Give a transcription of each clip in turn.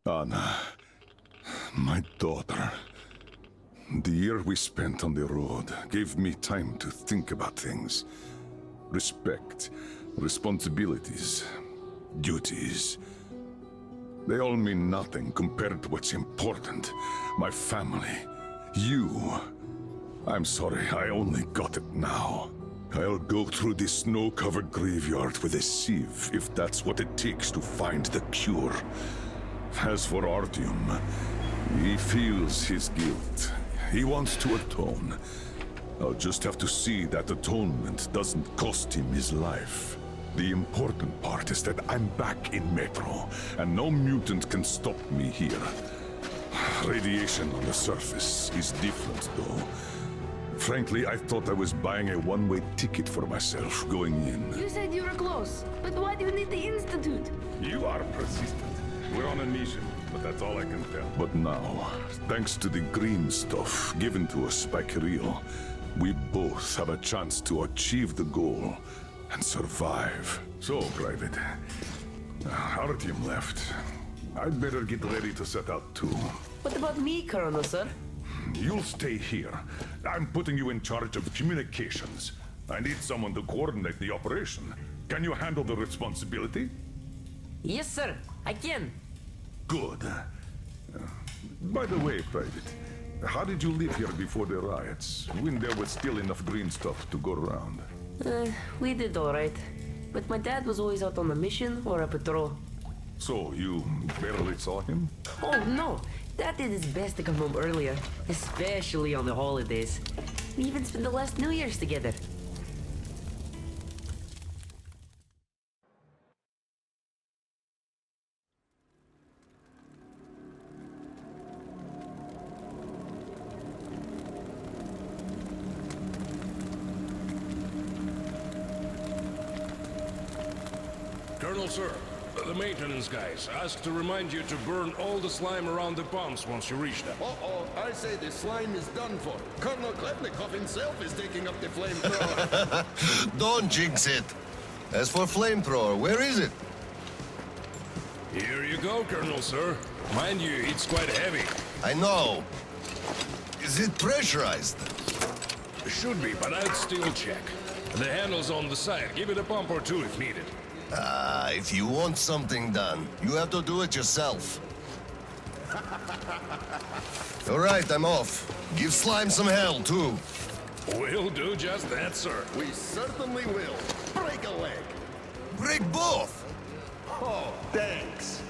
Anna, my daughter. The year we spent on the road gave me time to think about things. Respect, responsibilities, duties. They all mean nothing compared to what's important. My family. You. I'm sorry, I only got it now. I'll go through this snow-covered graveyard with a sieve if that's what it takes to find the cure. As for Artyom, he feels his guilt. He wants to atone. I'll just have to see that atonement doesn't cost him his life. The important part is that I'm back in Metro, and no mutant can stop me here. Radiation on the surface is different, though. Frankly, I thought I was buying a one-way ticket for myself going in. You said you were close, but why do you need the Institute? You are persistent. We're on a mission, but that's all I can tell. But now, thanks to the green stuff given to us by Kirill, we both have a chance to achieve the goal and survive. So, Private, Artyom left. I'd better get ready to set out too. What about me, Colonel, sir? You'll stay here. I'm putting you in charge of communications. I need someone to coordinate the operation. Can you handle the responsibility? Yes, sir. I can. Good. By the way, Private, how did you live here before the riots, when there was still enough green stuff to go around? We did all right. But my dad was always out on a mission or a patrol. So, you barely saw him? Oh, no. Dad did his best to come home earlier, especially on the holidays. We even spent the last New Year's together. Colonel, sir, the maintenance guys asked to remind you to burn all the slime around the pumps once you reach them. Uh-oh, I say the slime is done for. Colonel Klevnikov himself is taking up the flamethrower. Don't jinx it. As for flamethrower, where is it? Here you go, Colonel, sir. Mind you, it's quite heavy. I know. Is it pressurized? Should be, but I'd still check. The handle's on the side. Give it a pump or two if needed. If you want something done, you have to do it yourself. All right, I'm off. Give slime some hell, too. We'll do just that, sir. We certainly will. Break a leg. Break both! Oh, thanks.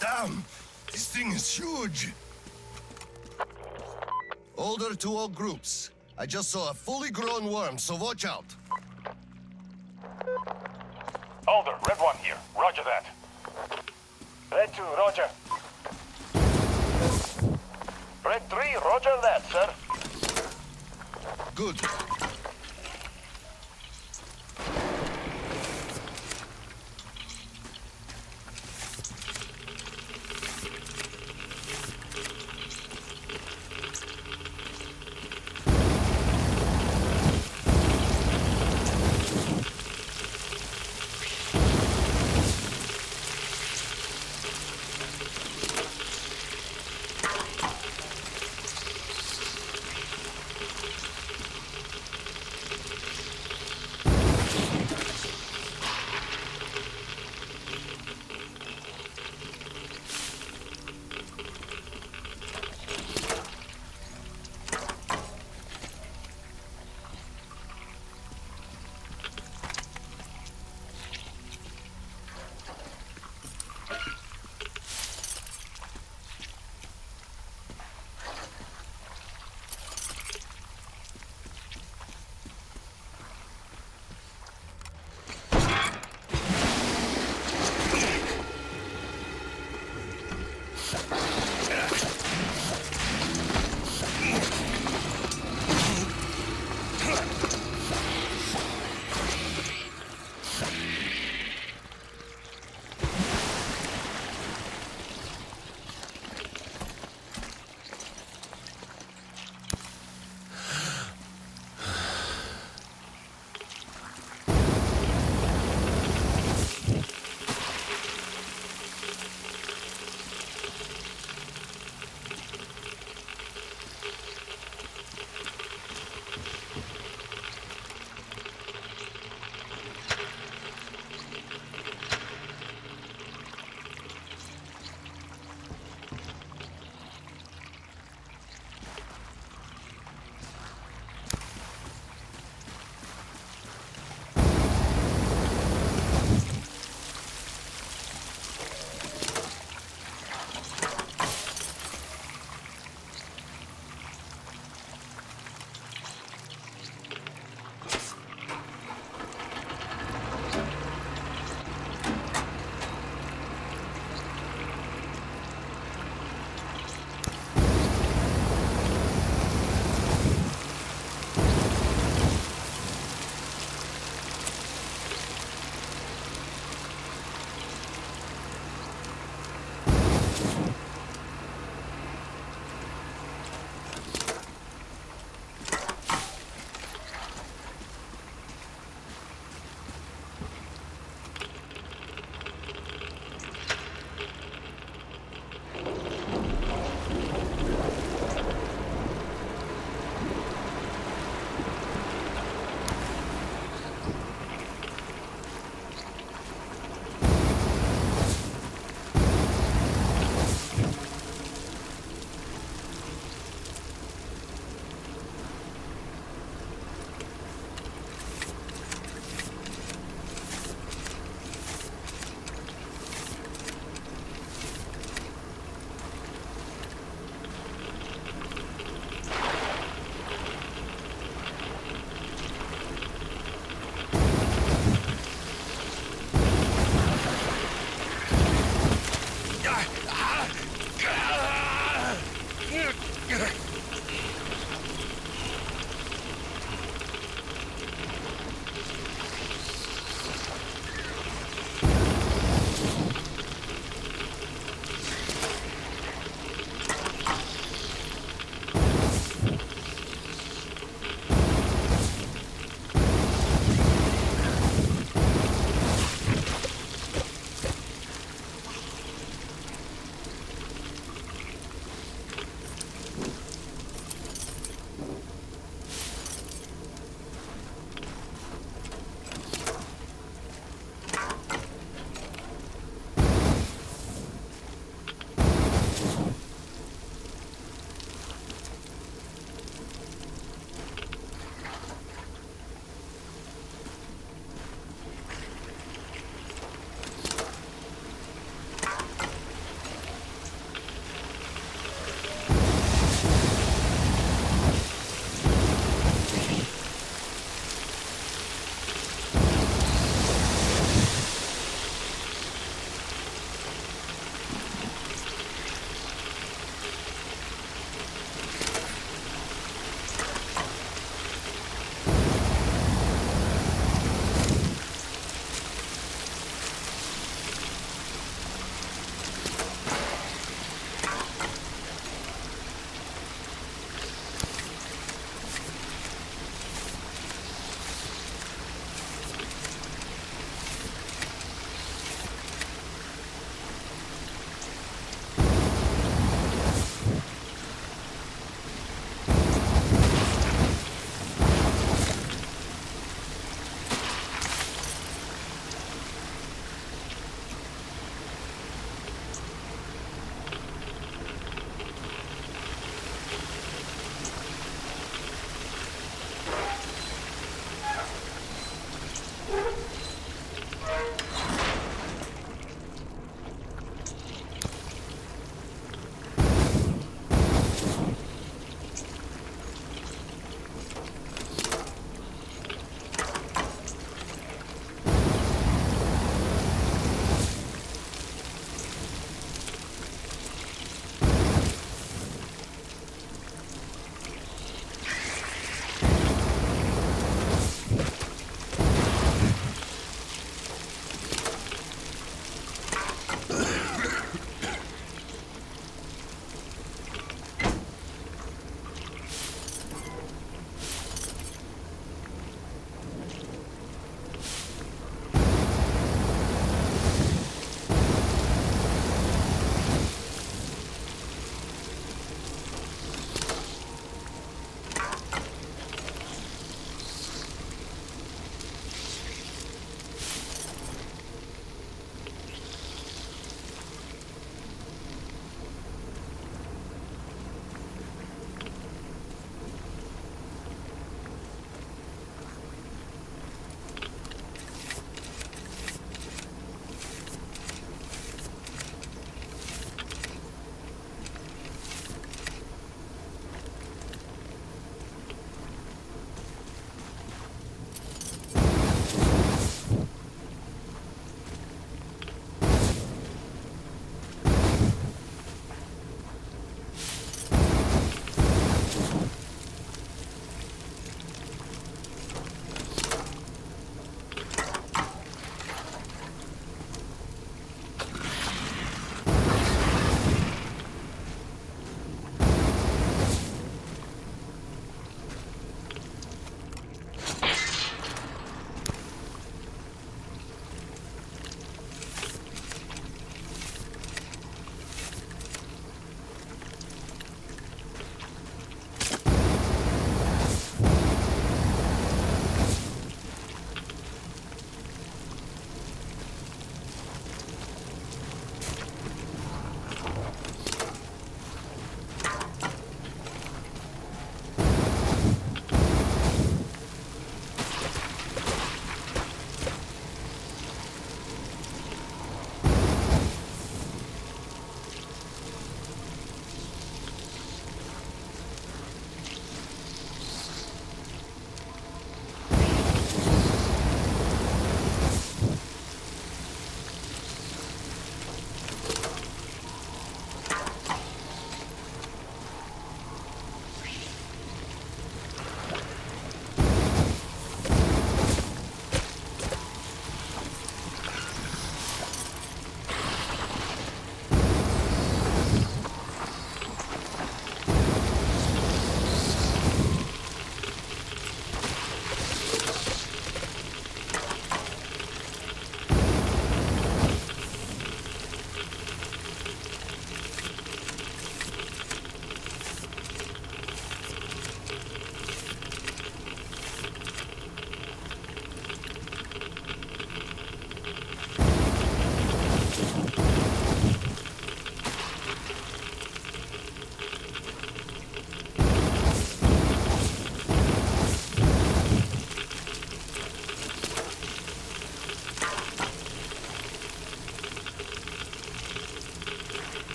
Damn! This thing is huge! Order to all groups. I just saw a fully grown worm, so watch out. Alder, Red 1 here. Roger that. Red 2, roger. Red 3, roger that, sir. Good.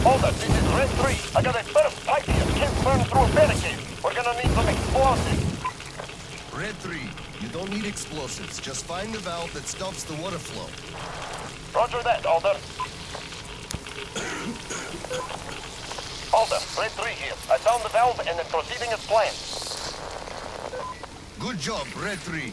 Hold up, this is Red 3. I got a burst pipe here. Can't burn through a barricade. We're gonna need some explosives. Red 3, you don't need explosives. Just find the valve that stops the water flow. Roger that, Alder. Alder, Red 3 here. I found the valve and am proceeding as planned. Good job, Red 3.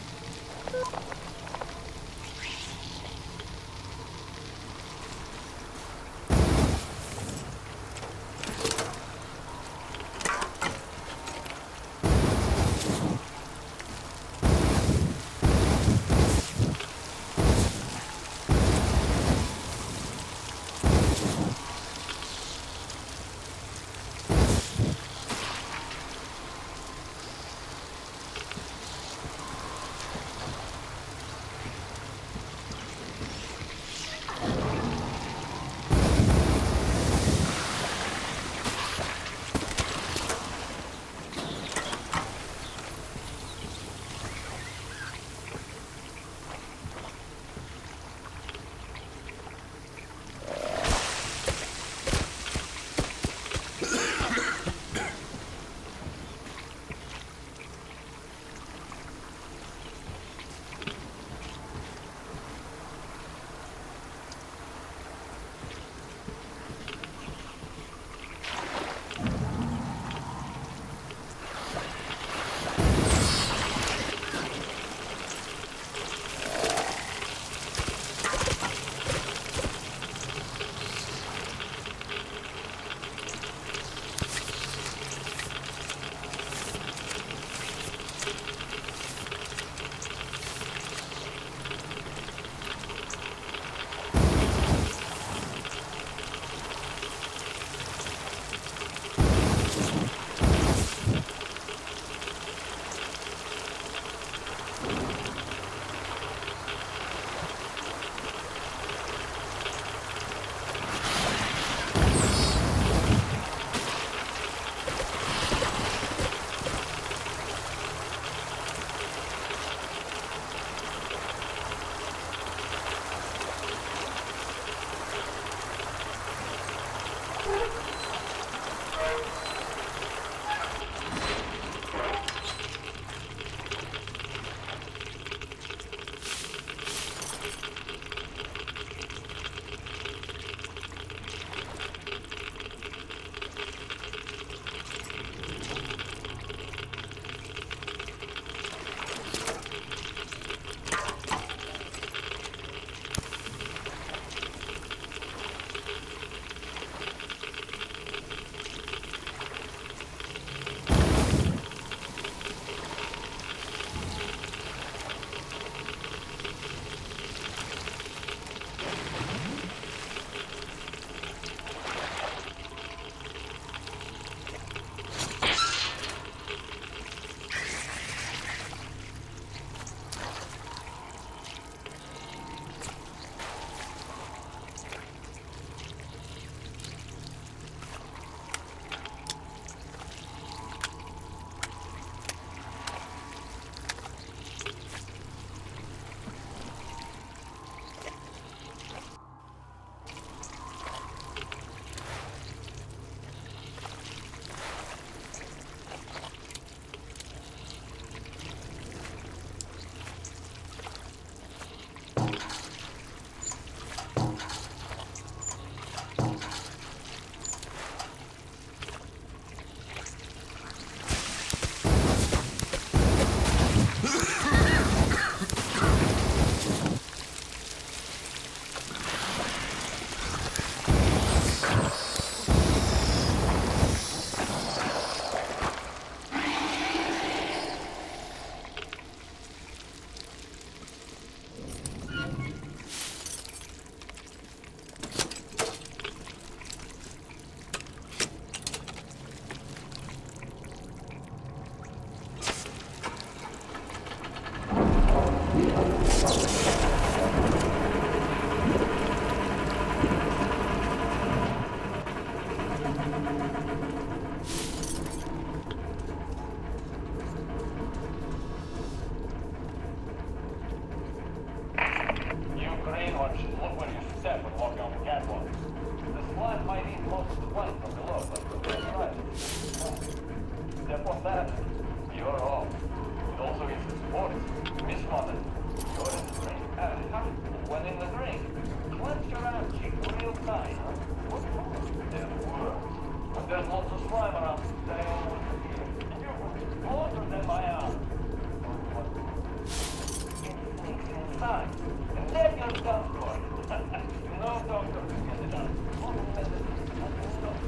The slime might eat most of the plant from below, but they're trying. Step on that, you're off. It also eats the spores. Mismodded. You're in the drink. When in the drink, clench your arm cheek real tight, huh? They're worms. When there's lots of slime around, they always appear. You closer than my arm. It sneaks inside, and then you're done for. No doctor can get it out. Modern medicine has been stopped.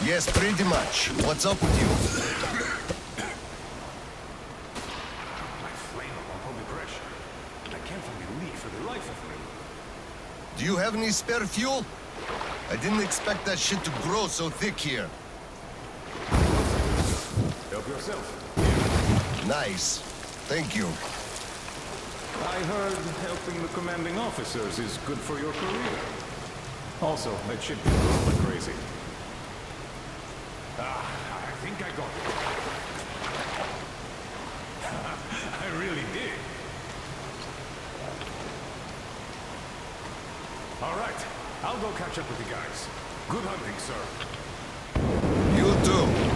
Yes, pretty much. What's up with you? My flame up on public pressure. I can't find a leak for the life of me. Do you have any spare fuel? I didn't expect that shit to grow so thick here. Help yourself. Nice. Thank you. I heard helping the commanding officers is good for your career. Also, that ship is going crazy. I think I got it. I really did. All right, I'll go catch up with the guys. Good hunting, sir. You too.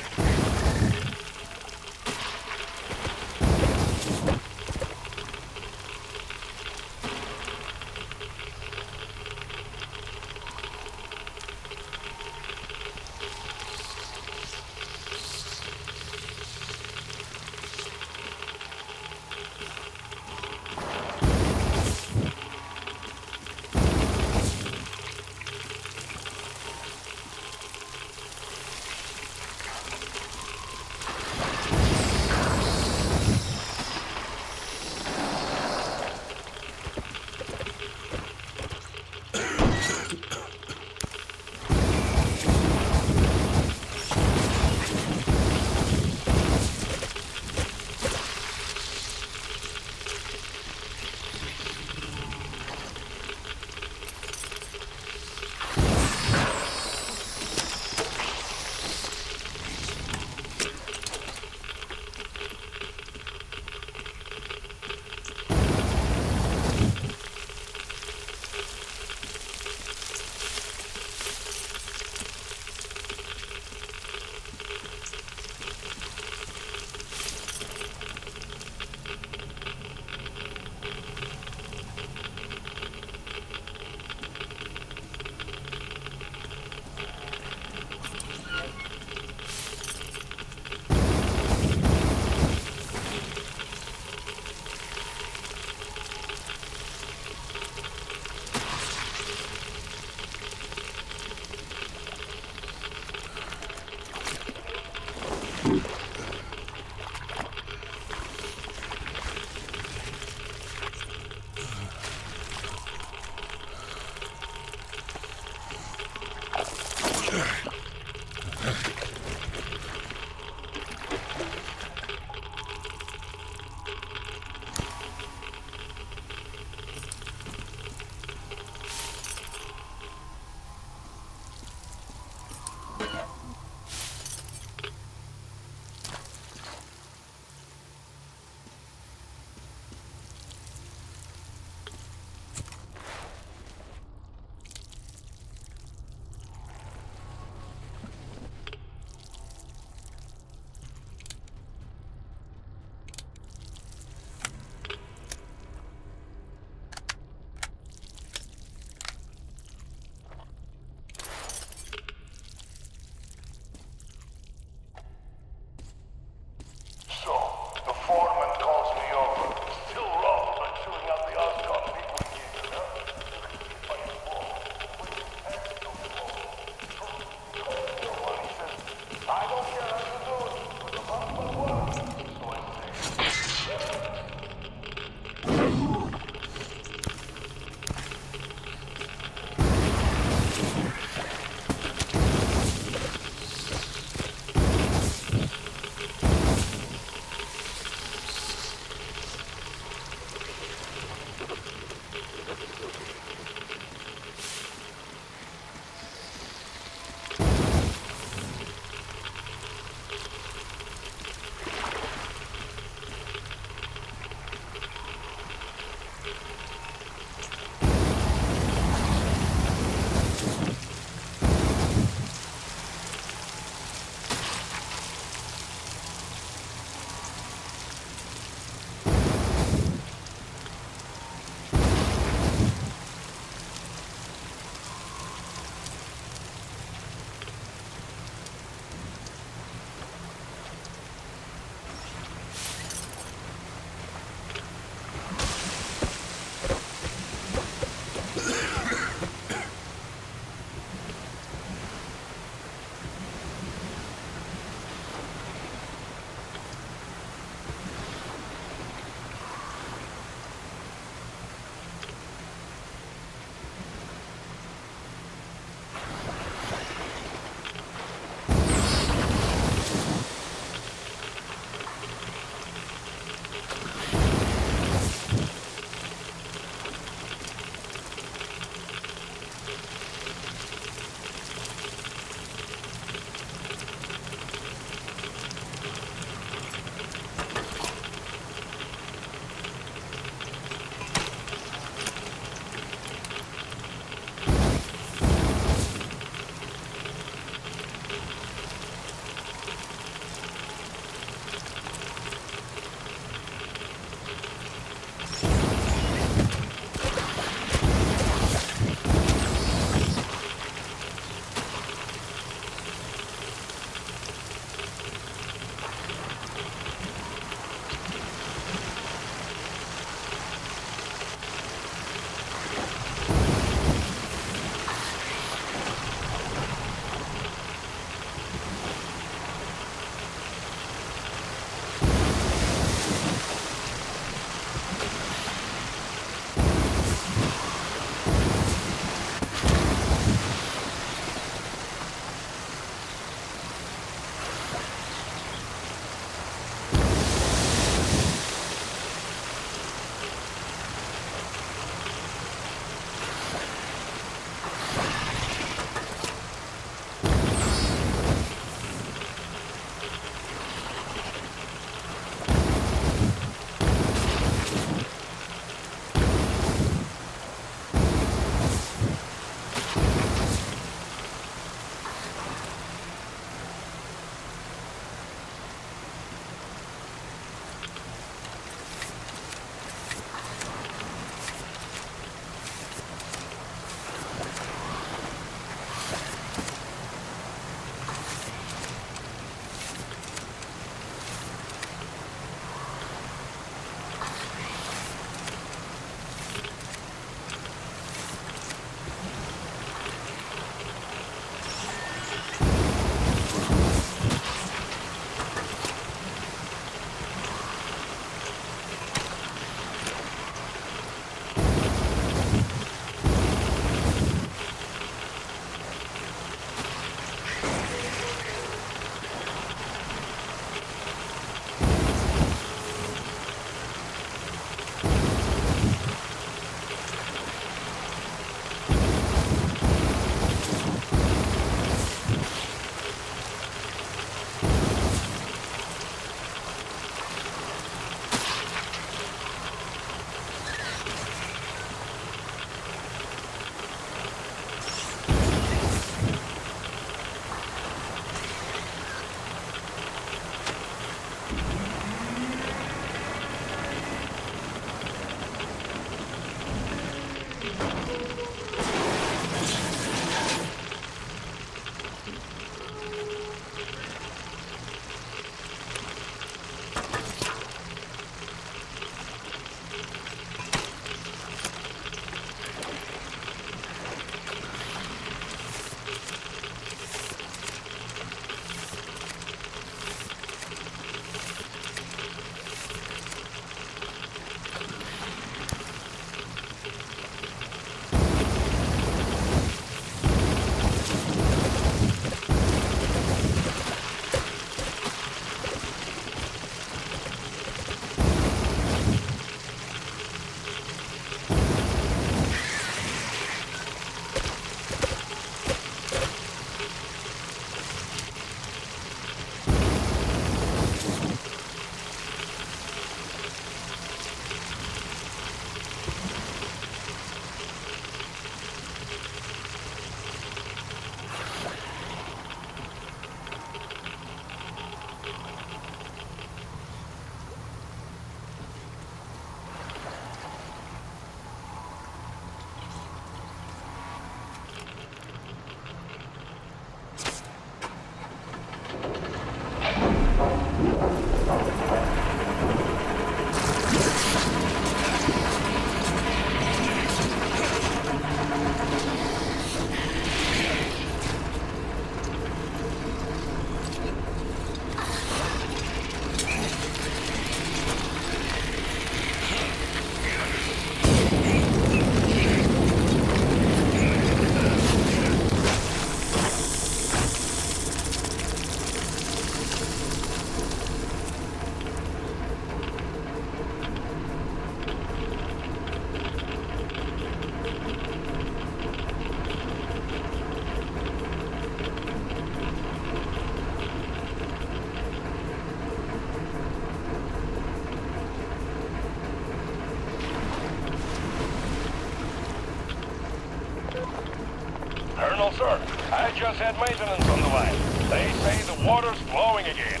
Sir, I just had maintenance on the line. They say the water's flowing again.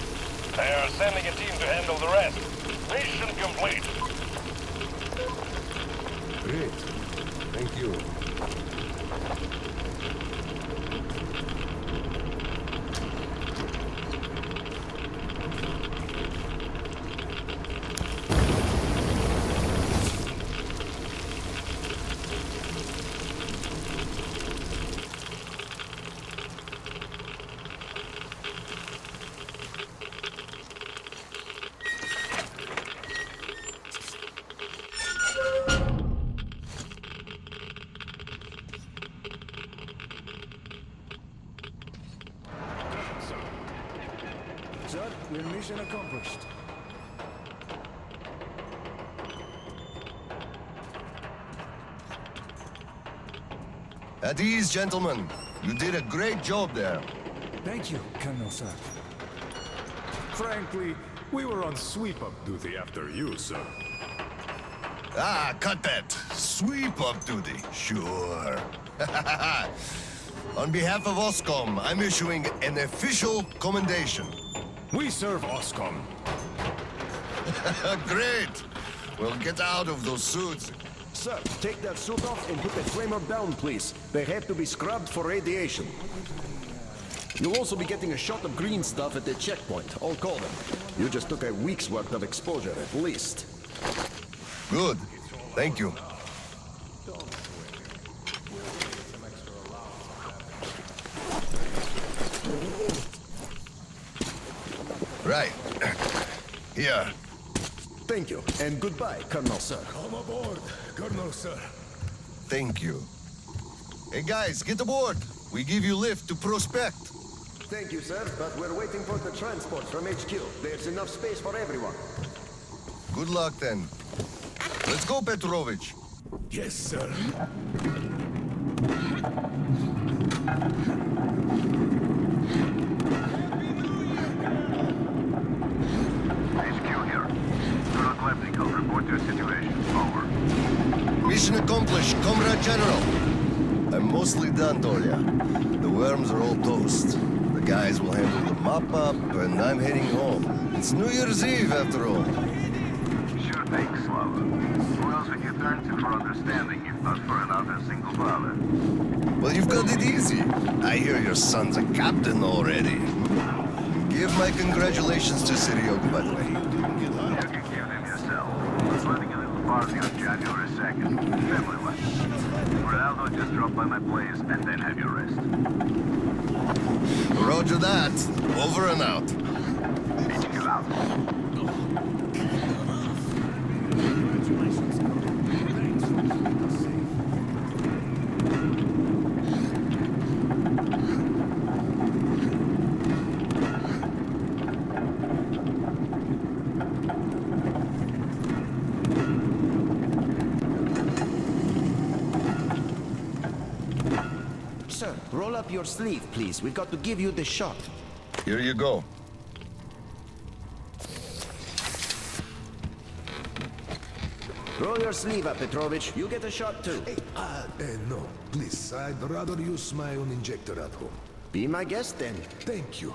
They're sending a team to handle the rest. Mission complete. Great. Thank you. Sir, your mission accomplished. At ease, gentlemen. You did a great job there. Thank you, Colonel, sir. Frankly, we were on sweep-up duty after you, sir. Ah, cut that. Sweep-up duty. Sure. On behalf of OSCOM, I'm issuing an official commendation. We serve OSCOM. Great. Well, get out of those suits. Sir, take that suit off and put the flamer down, please. They have to be scrubbed for radiation. You'll also be getting a shot of green stuff at the checkpoint. I'll call them. You just took a week's worth of exposure, at least. Good. Thank you. Right. Here. Thank you, and goodbye, Colonel, sir. Come aboard, Colonel, sir. Thank you. Hey guys, get aboard. We give you lift to Prospect. Thank you, sir, but we're waiting for the transport from HQ. There's enough space for everyone. Good luck then. Let's go, Petrovich. Yes, sir. HQ here. Post-apocalyptic, report your situation. Over. Mission accomplished, Comrade General. I'm mostly done, Tolia. The worms are all toast. The guys will handle the mop-up, and I'm heading home. It's New Year's Eve, after all. Sure thing, Slava. Who else would you turn to for understanding if not for another single father? Well, you've got it easy. I hear your son's a captain already. Give my congratulations to Sirioku, by the way. You can give them yourself. We're planning a little party on January 2nd. Family one. Ronaldo just drop by my place and then have your rest. Roger that. Over and out. HQ out. Sir, roll up your sleeve, please. We've got to give you the shot. Here you go. Roll your sleeve up, Petrovich. You get a shot, too. No, please. I'd rather use my own injector at home. Be my guest, then. Thank you.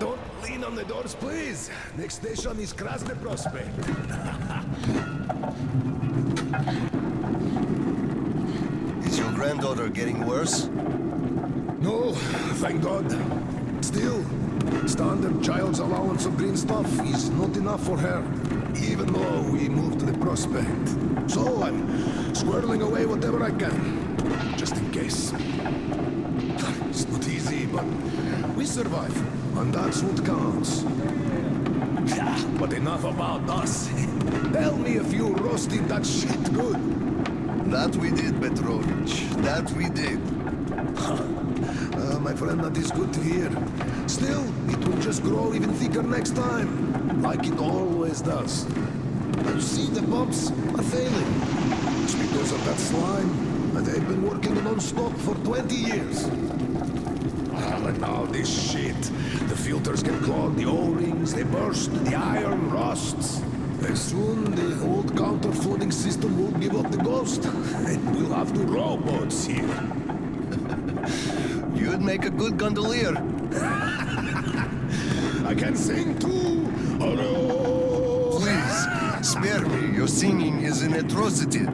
Don't lean on the doors, please. Next station is Krasny Prospect. Is your granddaughter getting worse? No, thank God. Still, standard child's allowance of green stuff is not enough for her, even though we moved to the prospect. So I'm squirreling away whatever I can, just in case. It's not easy, but we survive, and that's what counts. But enough about us. Tell me if you roasted that shit good. That we did, Petrovich. That we did. My friend, that is good to hear. Still, it will just grow even thicker next time, like it always does. You see, the pumps are failing. It's because of that slime, and they've been working non-stop for 20 years. And now this shit. The filters get clogged, the O-rings, they burst, the iron rusts. Soon the old counter-flooding system will give up the ghost, and we'll have the rowboats here. You'd make a good gondolier. I can sing too! Hurrah! Please, spare me. Your singing is an atrocity.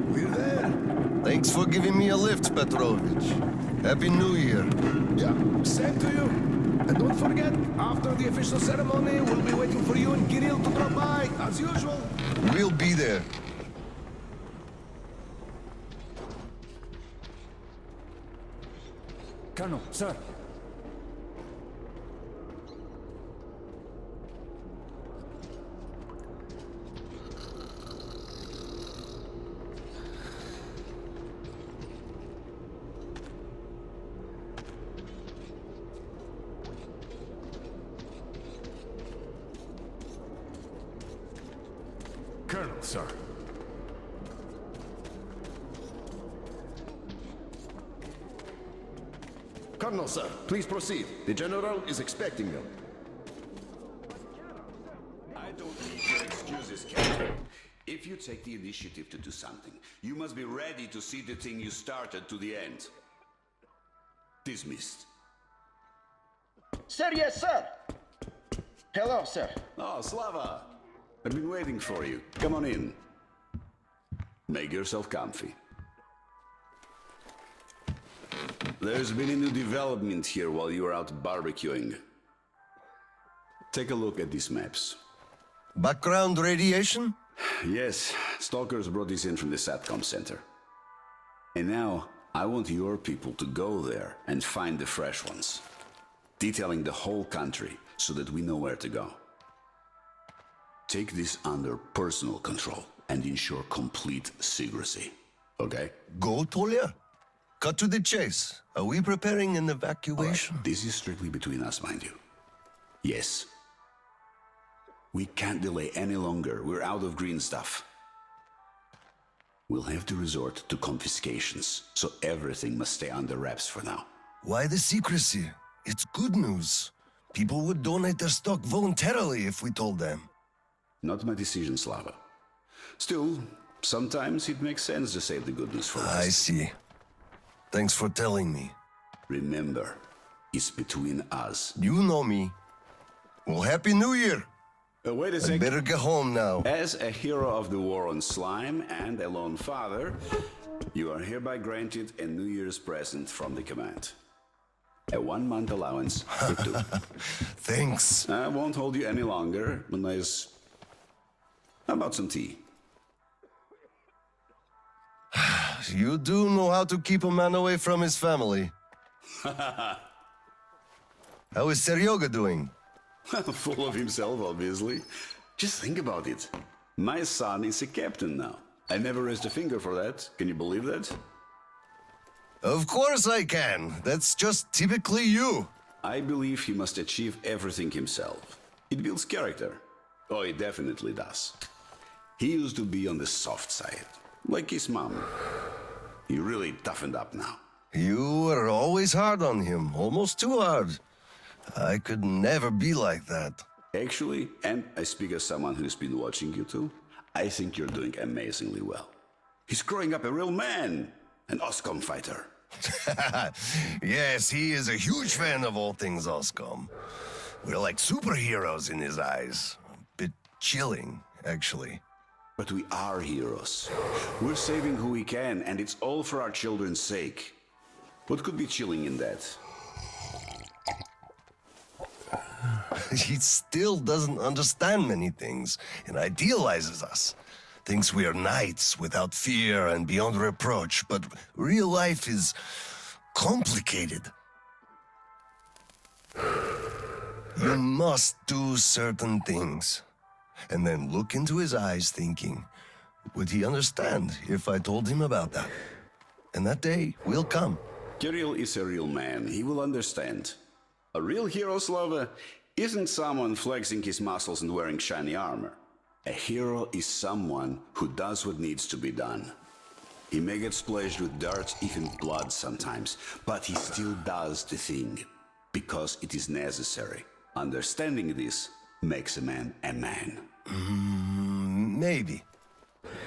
We're there. Thanks for giving me a lift, Petrovich. Happy New Year. Yeah, same to you. And don't forget, after the official ceremony, we'll be waiting for you and Kirill to drop by, as usual. We'll be there. Colonel, sir. Colonel, sir. Colonel, sir, please proceed. The General is expecting you. I don't need your excuses, Captain. If you take the initiative to do something, you must be ready to see the thing you started to the end. Dismissed. Sir, yes, sir. Hello, sir. Oh, Slava. I've been waiting for you. Come on in. Make yourself comfy. There's been a new development here while you were out barbecuing. Take a look at these maps. Background radiation? Yes, stalkers brought this in from the SATCOM center. And now, I want your people to go there and find the fresh ones. Detailing the whole country so that we know where to go. Take this under personal control and ensure complete secrecy. Okay? Go, Tolia? Cut to the chase. Are we preparing an evacuation? Right. This is strictly between us, mind you. Yes. We can't delay any longer. We're out of green stuff. We'll have to resort to confiscations, so everything must stay under wraps for now. Why the secrecy? It's good news. People would donate their stock voluntarily if we told them. Not my decision, Slava. Still, sometimes it makes sense to save the good news for last. I see. Thanks for telling me. Remember, it's between us. You know me. Well, Happy New Year! Wait a I second. better get home now. As a hero of the war on slime and a lone father, you are hereby granted a New Year's present from the command. A 1-month allowance for 2. Thanks. I won't hold you any longer. Unless... How about some tea? You do know how to keep a man away from his family. How is Seryoga doing? Full of himself, obviously. Just think about it. My son is a captain now. I never raised a finger for that. Can you believe that? Of course I can. That's just typically you. I believe he must achieve everything himself. It builds character. Oh, it definitely does. He used to be on the soft side, like his mom. He really toughened up now. You were always hard on him, almost too hard. I could never be like that. Actually, and I speak as someone who's been watching you too, I think you're doing amazingly well. He's growing up a real man, an OSCOM fighter. Yes, he is a huge fan of all things OSCOM. We're like superheroes in his eyes. A bit chilling, actually. But we are heroes. We're saving who we can, and it's all for our children's sake. What could be chilling in that? He still doesn't understand many things and idealizes us. Thinks we are knights without fear and beyond reproach, but real life is complicated. You must do certain things, and then look into his eyes thinking, would he understand if I told him about that? And that day will come. Kirill is a real man. He will understand. A real hero, Slava, isn't someone flexing his muscles and wearing shiny armor. A hero is someone who does what needs to be done. He may get splashed with dirt, even blood sometimes, but he still does the thing, because it is necessary. Understanding this makes a man a man. Maybe.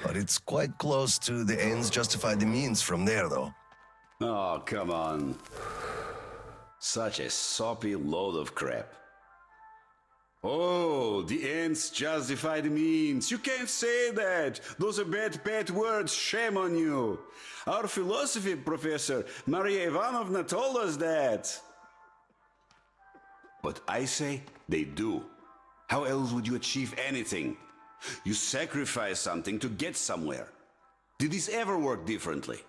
But it's quite close to the ends justify the means from there, though. Oh, come on. Such a soppy load of crap. Oh, the ends justify the means. You can't say that. Those are bad words. Shame on you. Our philosophy professor, Maria Ivanovna, told us that. But I say they do. How else would you achieve anything? You sacrifice something to get somewhere. Did this ever work differently?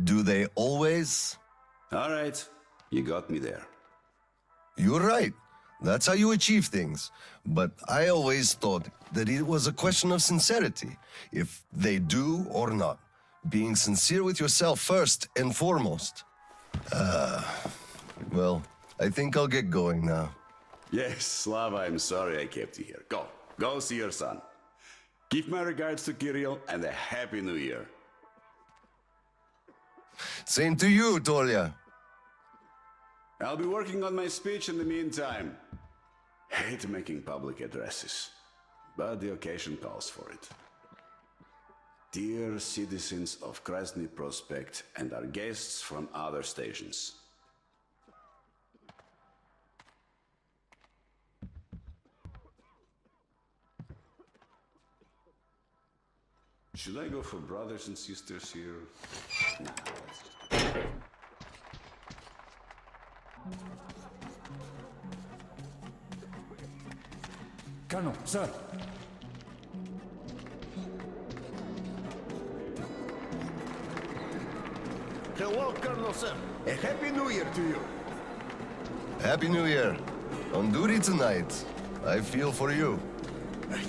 Do they always? All right, you got me there. You're right. That's how you achieve things. But I always thought that it was a question of sincerity, if they do or not. Being sincere with yourself first and foremost. Well, I think I'll get going now. Yes, Slava, I'm sorry I kept you here. Go see your son. Give my regards to Kirill and a Happy New Year. Same to you, Tolya. I'll be working on my speech in the meantime. Hate making public addresses, but the occasion calls for it. Dear citizens of Krasny Prospect and our guests from other stations. Should I go for brothers and sisters here? Nah, let's just... Colonel, sir. Hello, Colonel, sir. A Happy New Year to you. Happy New Year. On duty tonight. I feel for you.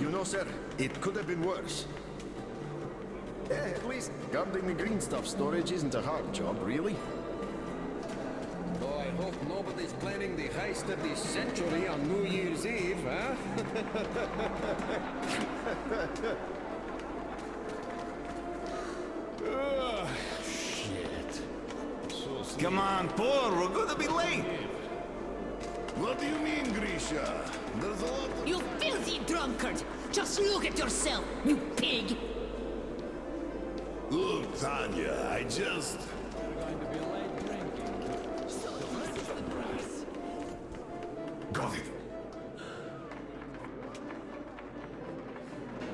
You know, sir, it could have been worse. At least guarding the green stuff storage isn't a hard job, really. Oh, I hope nobody's planning the heist of the century on New Year's Eve, huh? Shit. Come on, Paul, we're gonna be late. What do you mean, Grisha? There's a lot of... You filthy drunkard! Just look at yourself, you pig! Look, Tanya, I just... Got it.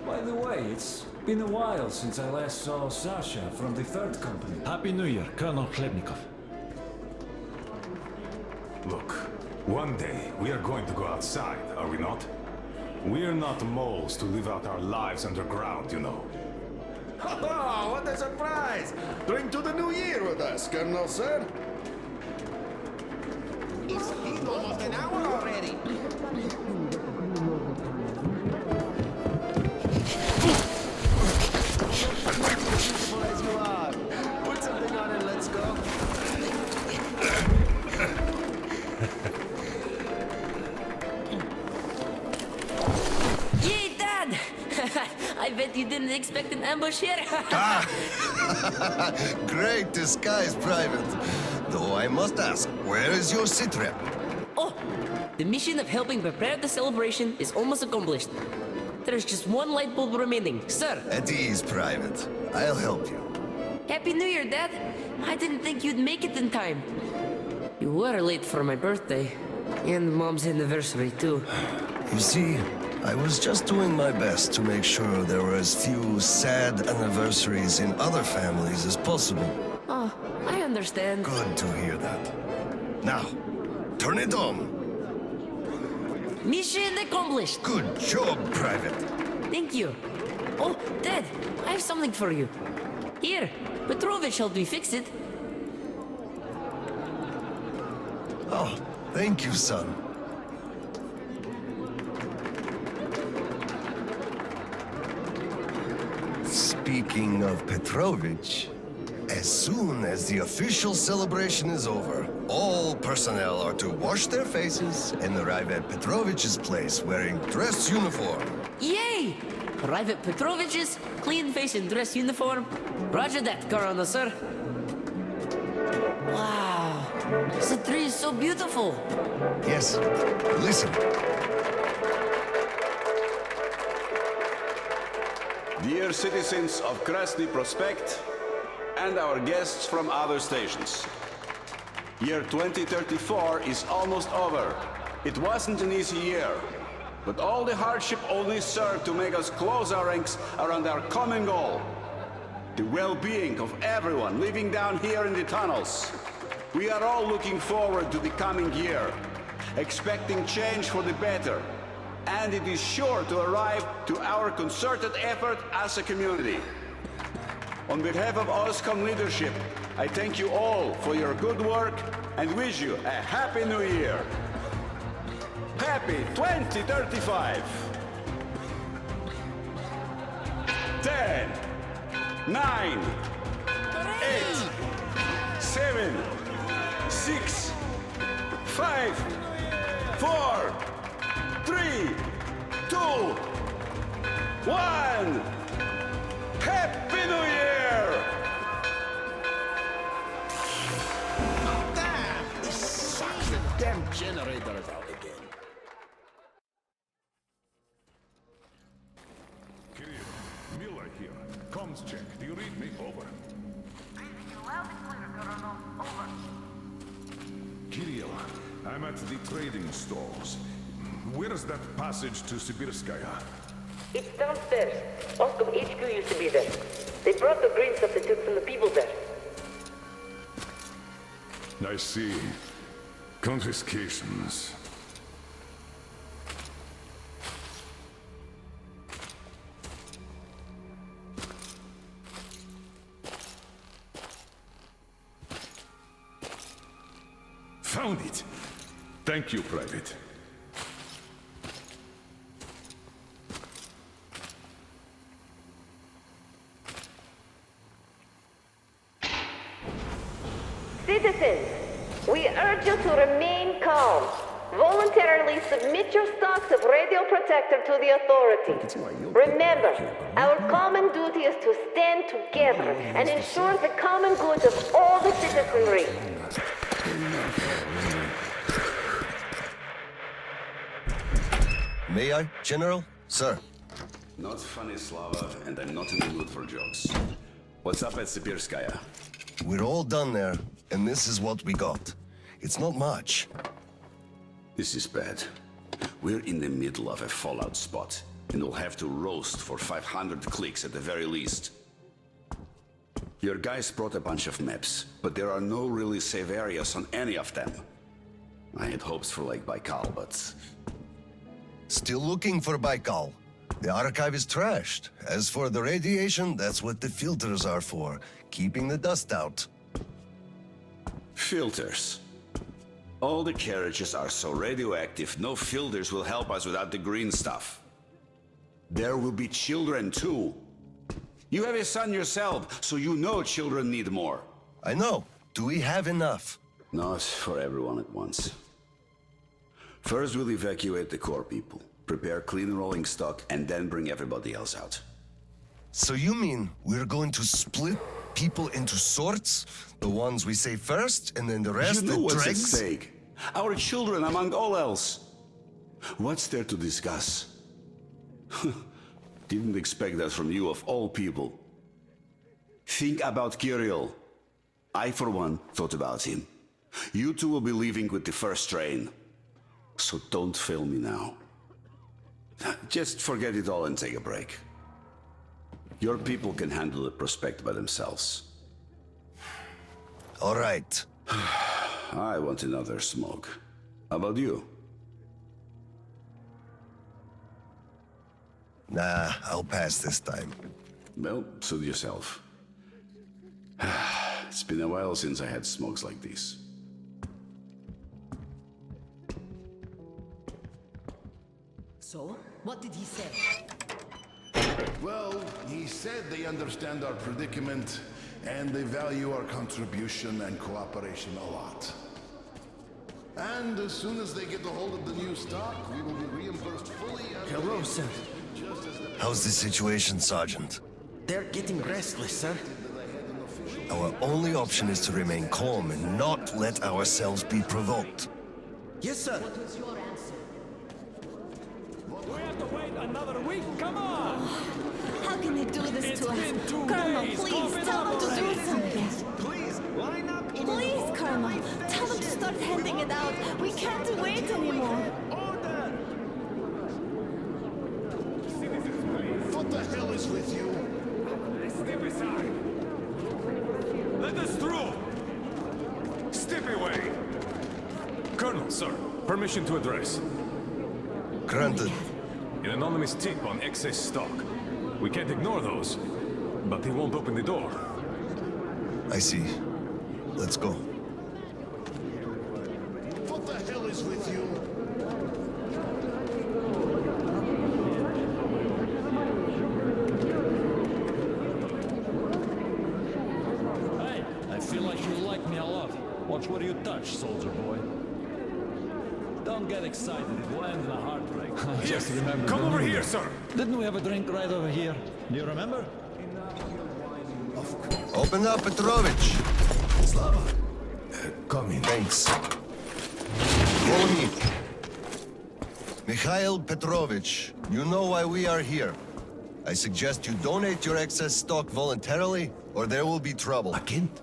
By the way, it's been a while since I last saw Sasha from the 3rd Company. Happy New Year, Colonel Khlebnikov. Look, one day we are going to go outside, are we not? We're not moles to live out our lives underground, you know. Oh, what a surprise! Drink to the new year with us, Colonel, sir. It's been almost an hour already. Beautiful as you are. Put something on and let's go. Yay, Dad! I bet you didn't expect an ambush here. Great disguise, Private. Though I must ask, where is your sitrep? Oh, the mission of helping prepare the celebration is almost accomplished. There's just one light bulb remaining, sir. At ease, Private. I'll help you. Happy New Year, Dad. I didn't think you'd make it in time. You were late for my birthday. And Mom's anniversary, too. You see, I was just doing my best to make sure there were as few sad anniversaries in other families as possible. Oh, I understand. Good to hear that. Now, turn it on. Mission accomplished. Good job, Private. Thank you. Oh, Dad, I have something for you. Here, Petrovich helped me fix it. Oh, thank you, son. Speaking of Petrovich, As soon as the official celebration is over, all personnel are to wash their faces and arrive at Petrovich's place wearing dress uniform. Yay! Arrive at Petrovich's, clean face and dress uniform. Roger that, Corona, sir. Wow, the tree is so beautiful. Yes, listen. Dear citizens of Krasny Prospect and our guests from other stations. Year 2034 is almost over. It wasn't an easy year, but all the hardship only served to make us close our ranks around our common goal. The well-being of everyone living down here in the tunnels. We are all looking forward to the coming year, expecting change for the better, and it is sure to arrive to our concerted effort as a community. On behalf of OSCOM leadership, I thank you all for your good work and wish you a Happy New Year. Happy 2035! 10, 9, 8, 7, 6, 5, 4, 3, 2, 1! Happy New Year! Damn! This sucks. The damn generator is out again. Kirill, Miller here. Comms check. Do you read me? Over. Reading you loud and clear, Colonel. Over. Kirill, I'm at the trading stalls. Where's that passage to Sibirskaya? It's downstairs. Oscom HQ used to be there. They brought the green stuff they took from the people there. I see. Confiscations. Found it! Thank you, Private. Citizens, we urge you to remain calm. Voluntarily submit your stocks of radio protector to the authorities. Remember, our common duty is to stand together and ensure the common good of all the citizenry. May I, General? Sir. Not funny, Slava, and I'm not in the mood for jokes. What's up at Sibirskaya? We're all done there, and this is what we got. It's not much. This is bad. We're in the middle of a fallout spot, and we'll have to roast for 500 clicks at the very least. Your guys brought a bunch of maps, but there are no really safe areas on any of them. I had hopes for Lake Baikal, but... Still looking for Baikal. The archive is trashed. As for the radiation, that's what the filters are for. Keeping the dust out. Filters. All the carriages are so radioactive, no filters will help us without the green stuff. There will be children too. You have a son yourself, so you know children need more. I know. Do we have enough? Not for everyone at once. First we'll evacuate the core people, prepare clean rolling stock, and then bring everybody else out. So you mean we're going to split people into sorts? The ones we save first, and then the rest you know what's dregs? at stake. Our children among all else. What's there to discuss? Didn't expect that from you of all people. Think about Kirill. I, for one, thought about him. You two will be leaving with the first train. So don't fail me now. Just forget it all and take a break. Your people can handle the prospect by themselves. All right. I want another smoke. How about you? Nah, I'll pass this time. Well, suit yourself. It's been a while since I had smokes like these. So, what did he say? Well, he said they understand our predicament and they value our contribution and cooperation a lot. And as soon as they get a hold of the new stock, we will be reimbursed fully. Hello, sir. How's the situation, Sergeant? They're getting restless, sir. Our only option is to remain calm and not let ourselves be provoked. Yes, sir. We have to wait another week. Come on! How can they do this to us? Colonel, please, tell them to do something. Please, line up in Please, Colonel, tell them to start handing it out. We can't wait anymore. order! What the hell is with you? Step aside. Let us through. Step away. Colonel, sir, permission to address. Granted. An anonymous tip on excess stock. We can't ignore those, but they won't open the door. I see. Let's go. What the hell is with you? Hey, I feel like you like me a lot. Watch where you touch, soldier boy. Don't get excited, it will end in a heartbreak. Yes, come over here, sir. Didn't we have a drink right over here? Do you remember? Open up, Petrovich. Slava. Come in. Thanks. Follow me. Mikhail Petrovich, you know why we are here. I suggest you donate your excess stock voluntarily, or there will be trouble. I can't.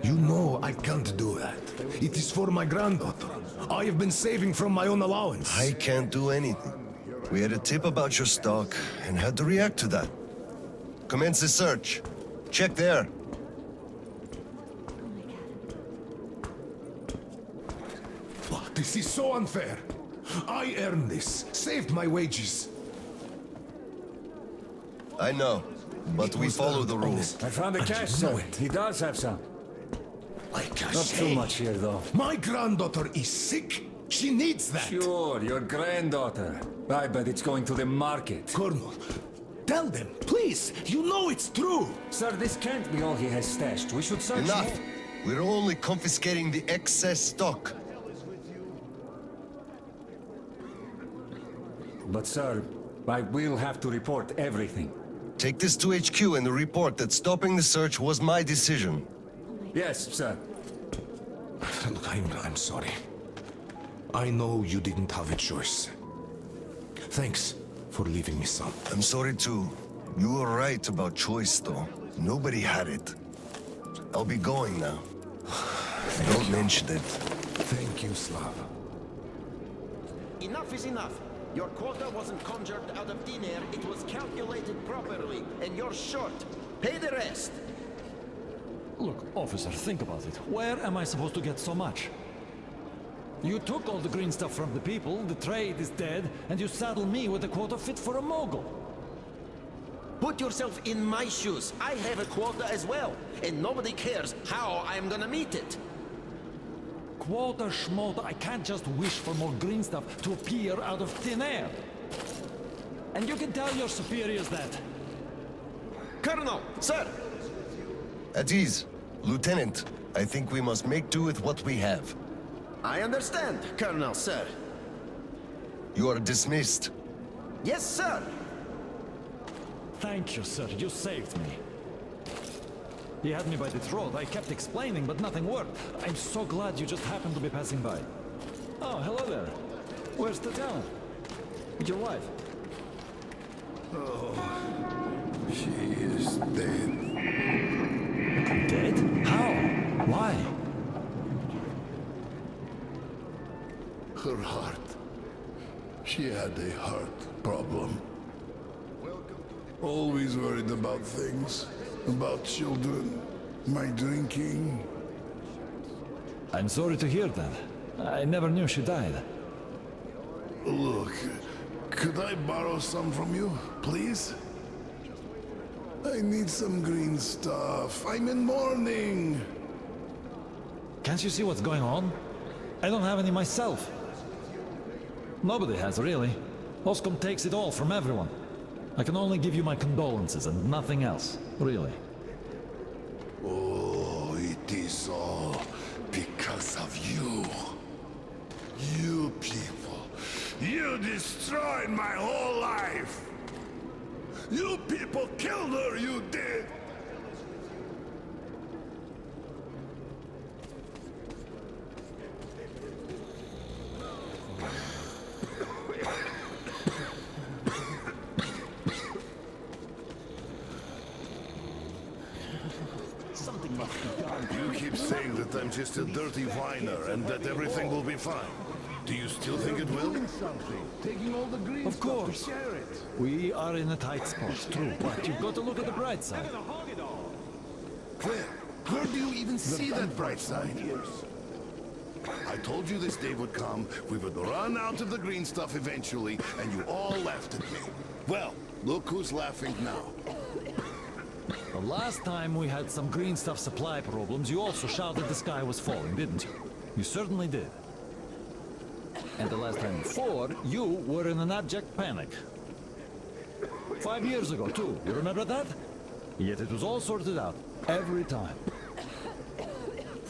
You know I can't do that. It is for my granddaughter. I have been saving from my own allowance. I can't do anything. We had a tip about your stock and had to react to that. Commence the search. Check there. This is so unfair. I earned this, saved my wages. I know, but we follow the rules. I found the cash, sir. He does have some. Not too much here, though. My granddaughter is sick. She needs that. Sure, your granddaughter. I bet it's going to the market. Colonel, tell them, please. You know it's true. Sir, this can't be all he has stashed. We should search Enough. more. We're only confiscating the excess stock. But, sir, I will have to report everything. Take this to HQ and report that stopping the search was my decision. Yes, sir. Look, I'm sorry. I know you didn't have a choice. Thanks for leaving me some. I'm sorry too. You were right about choice, though. Nobody had it. I'll be going now. Don't mention it. Thank you, Slava. Enough is enough. Your quota wasn't conjured out of thin air, it was calculated properly, and you're short. Pay the rest. Look, officer, think about it. Where am I supposed to get so much? You took all the green stuff from the people, the trade is dead, and you saddle me with a quota fit for a mogul. Put yourself in my shoes. I have a quota as well, and nobody cares how I'm gonna meet it. Quota schmota, I can't just wish for more green stuff to appear out of thin air. And you can tell your superiors that. Colonel, sir! At ease. Lieutenant, I think we must make do with what we have. I understand, Colonel, sir. You are dismissed. Yes, sir! Thank you, sir. You saved me. He had me by the throat. I kept explaining, but nothing worked. I'm so glad you just happened to be passing by. Oh, hello there. Where's Tatiana? Your wife? Oh, she is dead. Dead? How? Why? Her heart. She had a heart problem. Always worried about things. About children. My drinking. I'm sorry to hear that. I never knew she died. Look, could I borrow some from you, please? I need some green stuff. I'm in mourning. Can't you see what's going on? I don't have any myself. Nobody has, really. Oscom takes it all from everyone. I can only give you my condolences and nothing else, really. destroyed my whole life! You people killed her, you did! Something must be done. You keep saying that I'm just a dirty whiner and that everything will be fine. Do you still think it will? Taking all the green Of course. We are in a tight spot, true, but you've got to look at the bright side. Where do you even see that bright side? I told you this day would come, we would run out of the green stuff eventually, and you all laughed at me. Well, look who's laughing now. The last time we had some green stuff supply problems, you also shouted the sky was falling, didn't you? You certainly did. And the last time before, you were in an abject panic. 5 years ago, too. You remember that? Yet it was all sorted out. Every time.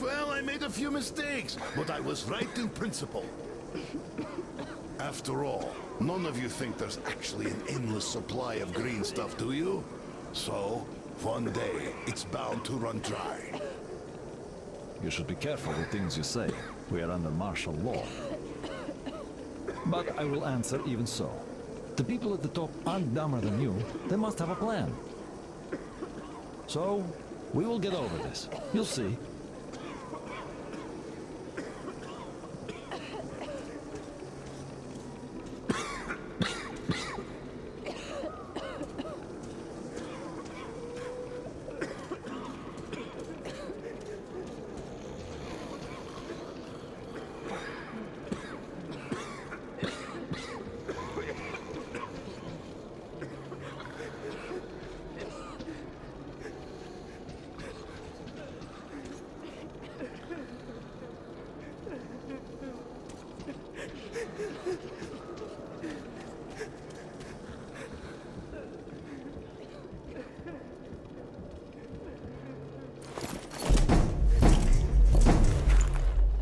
Well, I made a few mistakes, but I was right in principle. After all, none of you think there's actually an endless supply of green stuff, do you? So, one day, it's bound to run dry. You should be careful with things you say. We are under martial law. But I will answer even so. The people at the top aren't dumber than you. They must have a plan. So, we will get over this. You'll see.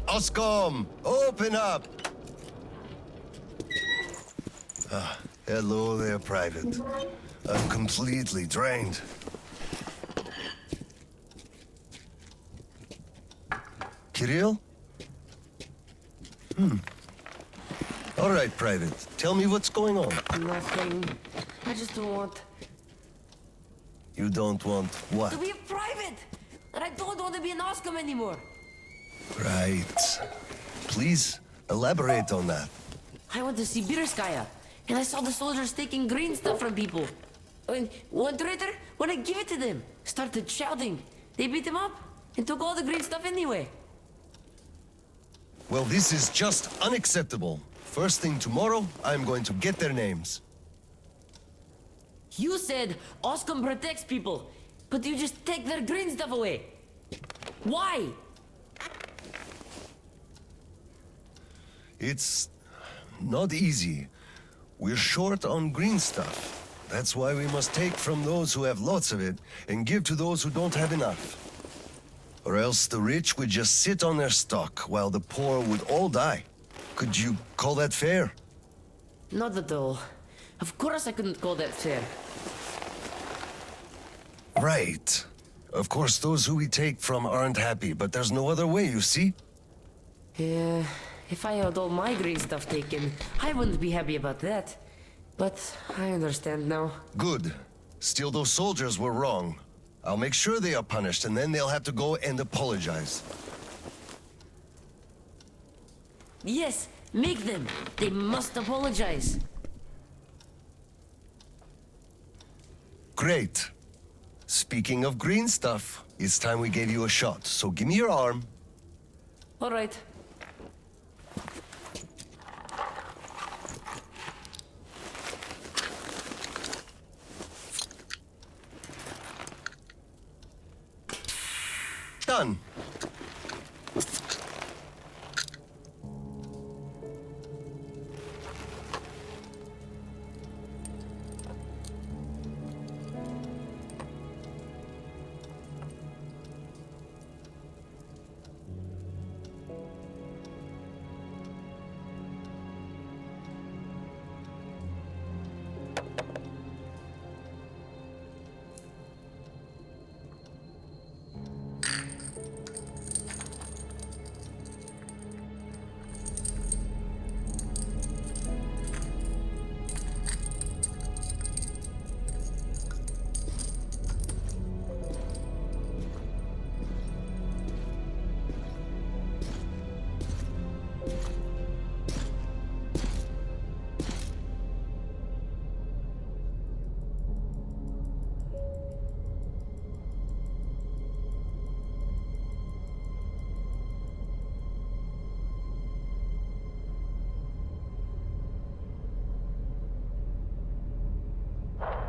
Oscom, open up! Hello there, Private. I'm completely drained. Kirill? All right, Private. Tell me what's going on. Nothing. I just don't want You don't want what? to be a private! And I don't want to be an Oscom anymore! Right. Please, elaborate on that. I went to Sibirskaya, and I saw the soldiers taking green stuff from people. And one traitor, when I give it to them, started shouting. They beat him up and took all the green stuff anyway. Well, this is just unacceptable. First thing tomorrow, I'm going to get their names. You said Oscom protects people, but you just take their green stuff away. Why? It's not easy. We're short on green stuff. That's why we must take from those who have lots of it and give to those who don't have enough. Or else the rich would just sit on their stock while the poor would all die. Could you call that fair? Not at all. Of course I couldn't call that fair. Right. Of course, those who we take from aren't happy, but there's no other way, you see? Yeah, if I had all my green stuff taken, I wouldn't be happy about that. But I understand now. Good. Still, those soldiers were wrong. I'll make sure they are punished, and then they'll have to go and apologize. Yes, make them. They must apologize. Great. Speaking of green stuff, it's time we gave you a shot, so give me your arm. All right. Done.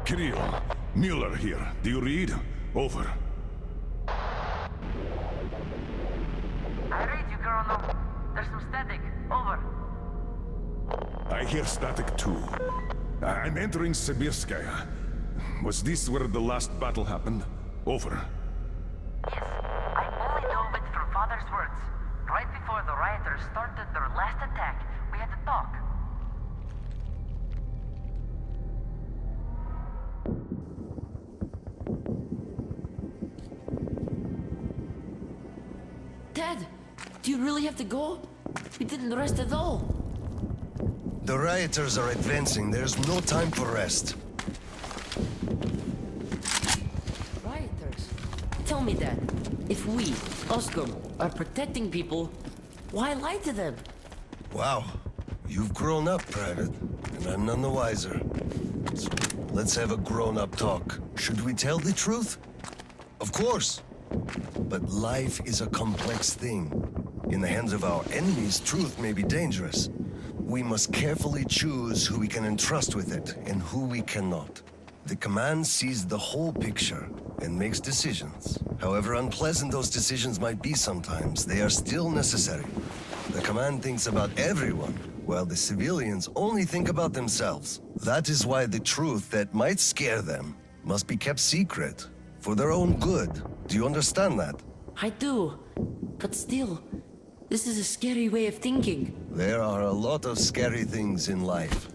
Kirill, Mueller here. Do you read? Over. I read you, Colonel. There's some static. Over. I hear static too. I'm entering Sibirskaya. Was this where the last battle happened? Over. Yes, I only know of it from Father's words. Right before the rioters started their last attack, we had to talk. Dad, do you really have to go? We didn't rest at all. The rioters are advancing. There's no time for rest. Rioters? Tell me, Dad. If we, Oscom, are protecting people, why lie to them? Wow. You've grown up, Private, and I'm none the wiser. So let's have a grown-up talk. Should we tell the truth? Of course. But life is a complex thing. In the hands of our enemies, truth may be dangerous. We must carefully choose who we can entrust with it and who we cannot. The command sees the whole picture and makes decisions. However unpleasant those decisions might be sometimes, they are still necessary. The command thinks about everyone, while the civilians only think about themselves. That is why the truth that might scare them must be kept secret, for their own good. Do you understand that? I do. But still, this is a scary way of thinking. There are a lot of scary things in life.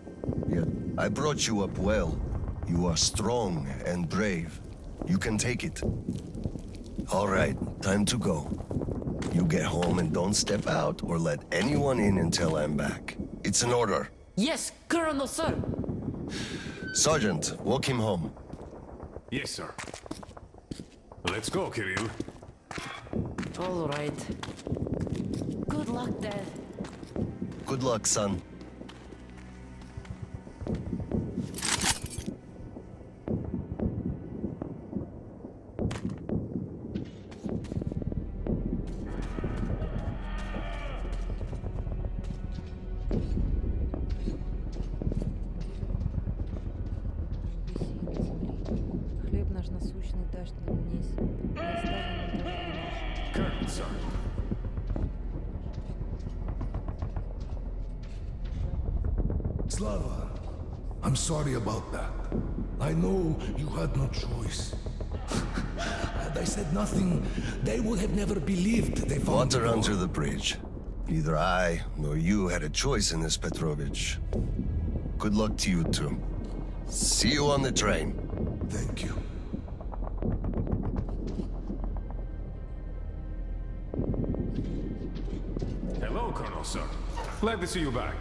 Yet, I brought you up well. You are strong and brave. You can take it. All right, time to go. You get home and don't step out or let anyone in until I'm back. It's an order. Yes, Colonel, sir. Sergeant, walk him home. Yes, sir. Let's go, Kirill. All right. Good luck, Dad. Good luck, son. Хлеб наш насущный дашь нам днесь, и оставим нам долги наши. Colonel, sir. Slava, I'm sorry about that. I know you had no choice. Had I said nothing, they would have never believed they found Water the under gold. the bridge. Neither I nor you had a choice in this, Petrovich. Good luck to you two. See you on the train. Thank you. Hello, Colonel, sir. Glad to see you back.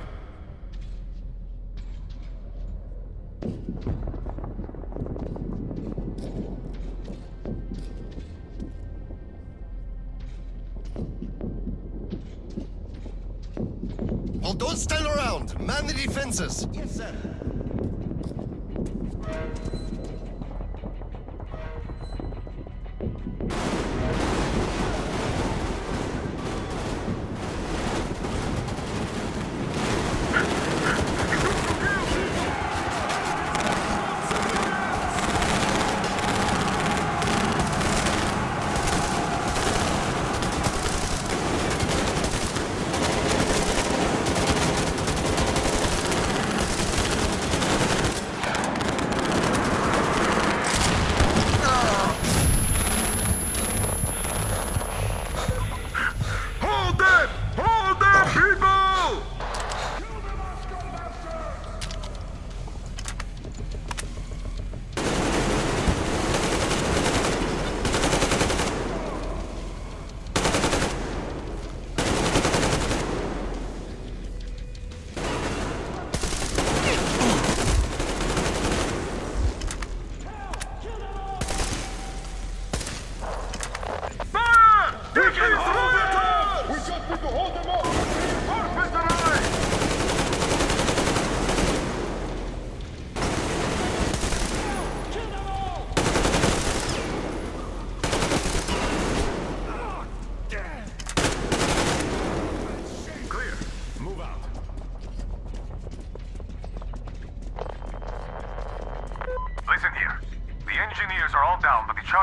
Well, don't stand around! Man the defenses! Yes, sir.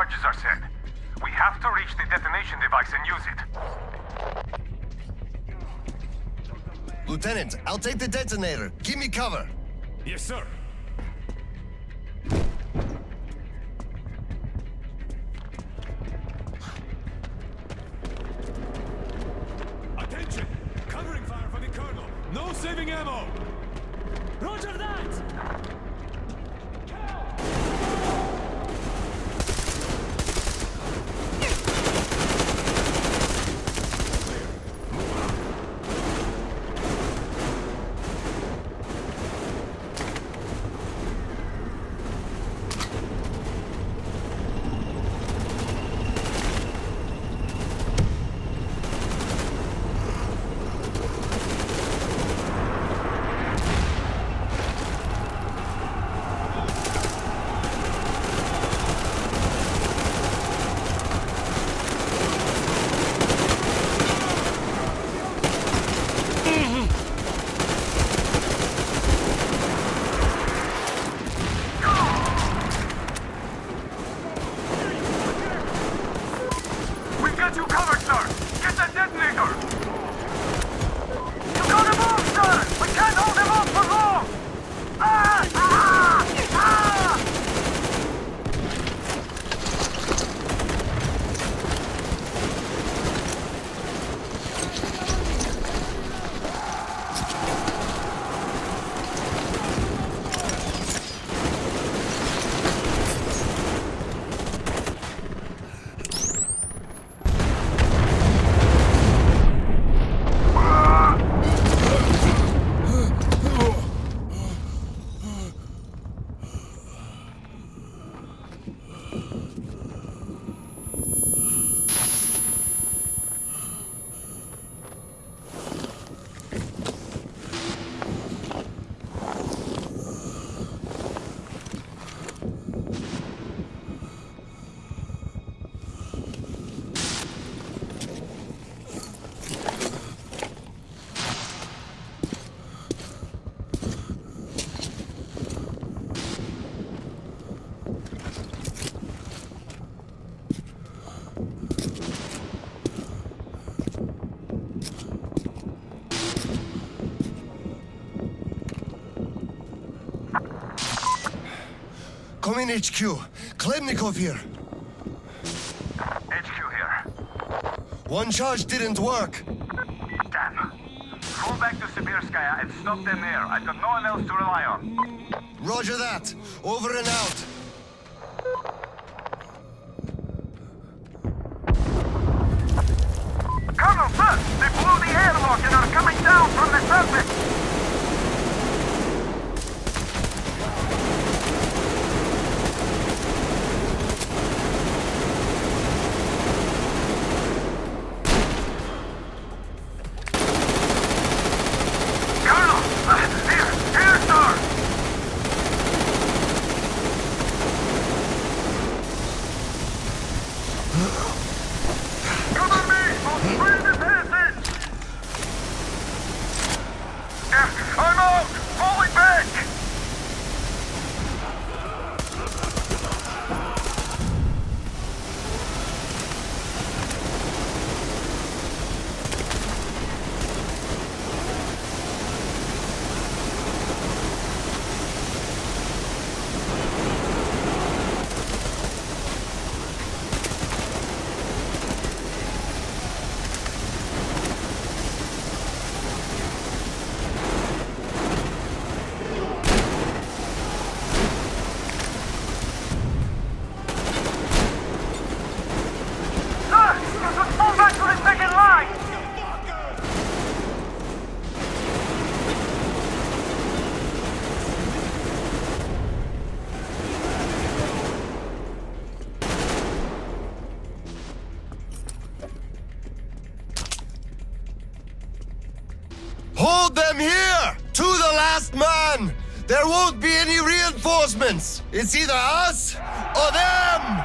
charges are set. We have to reach the detonation device and use it. Lieutenant, I'll take the detonator. Give me cover. Yes, sir. Attention! Covering fire for the Colonel. No saving ammo! Roger that! Come in, HQ. Khlebnikov here. HQ here. One charge didn't work. Damn. Fall back to Sibirskaya and stop them there. I've got no one else to rely on. Roger that. Over and out. Colonel, sir! They blew the airlock and are coming down from the surface! Hold them here! To the last man! There won't be any reinforcements! It's either us or them!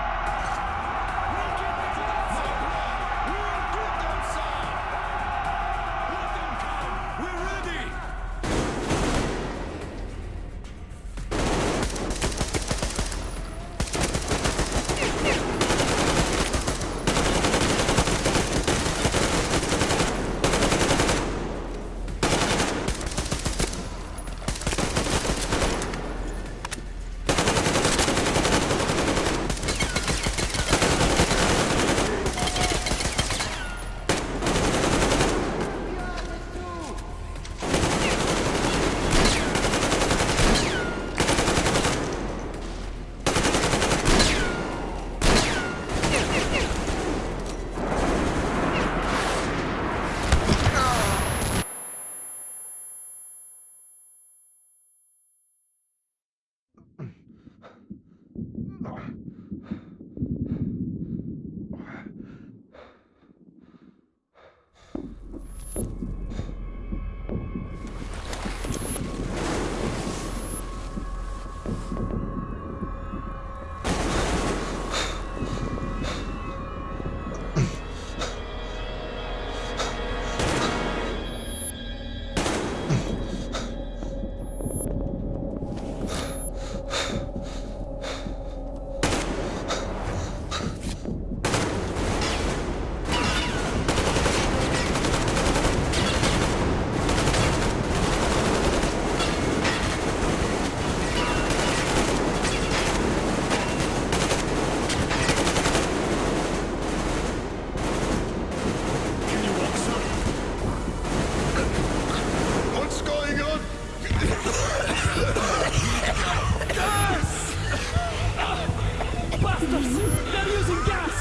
What's going on? Bastards! They're using gas!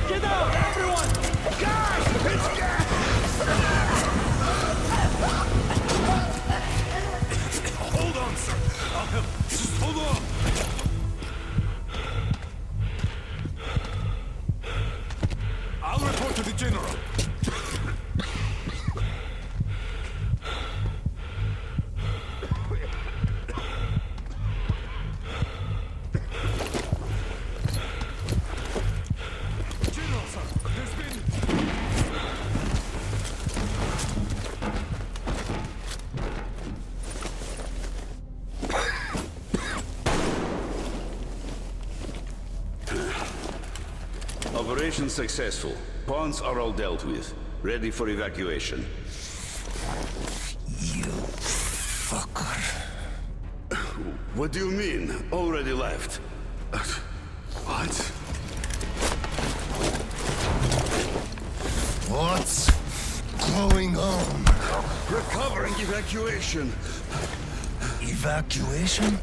Get out, everyone! Gas! It's gas! Hold on, sir. I'll help. Just hold on. I'll report to the general. General, sir, there's been... Operation successful. Pawns are all dealt with. Ready for evacuation. You fucker. What do you mean? Already left? What? What's going on? Recovering evacuation. Evacuation?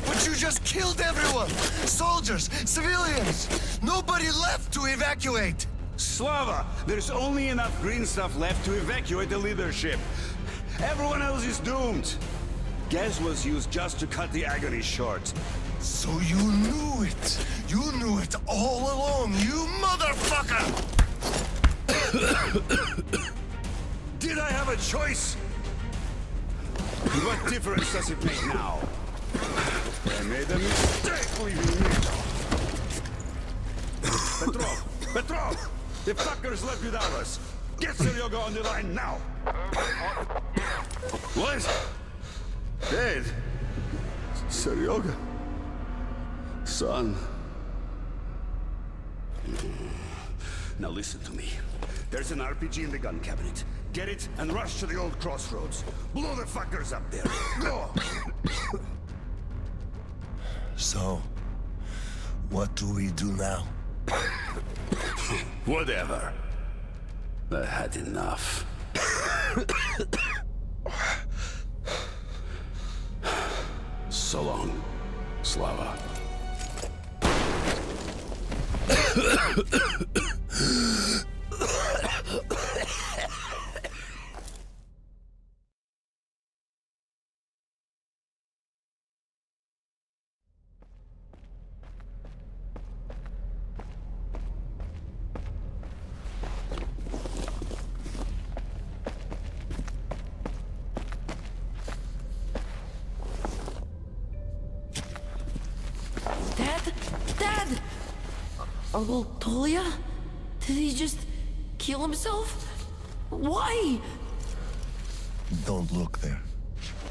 But you just killed everyone! Soldiers, civilians! Nobody left to evacuate! Slava, there's only enough green stuff left to evacuate the leadership. Everyone else is doomed. Gas was used just to cut the agony short. So you knew it! You knew it all along, you motherfucker! Did I have a choice? What difference does it make now? I made a mistake leaving me. Petrov! The fuckers left without us. Get Seryoga on the line now! What? Dead? Seryoga? Son? Now listen to me. There's an RPG in the gun cabinet. Get it and rush to the old crossroads. Blow the fuckers up there. Go! So, what do we do now? Whatever. I had enough. So long, Slava. Dad! Uncle Tolia? Did he just kill himself? Why? Don't look there.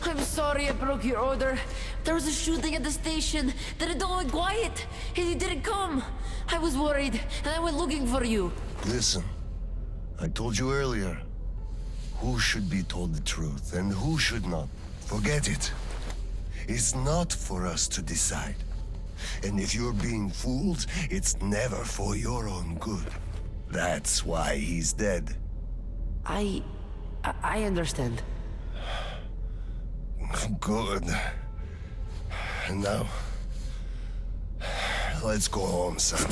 I'm sorry I broke your order. There was a shooting at the station. Then it all went quiet, and you didn't come. I was worried, and I went looking for you. Listen, I told you earlier, who should be told the truth and who should not. Forget it. It's not for us to decide. And if you're being fooled, it's never for your own good. That's why he's dead. I understand. Good. And now, let's go home, son.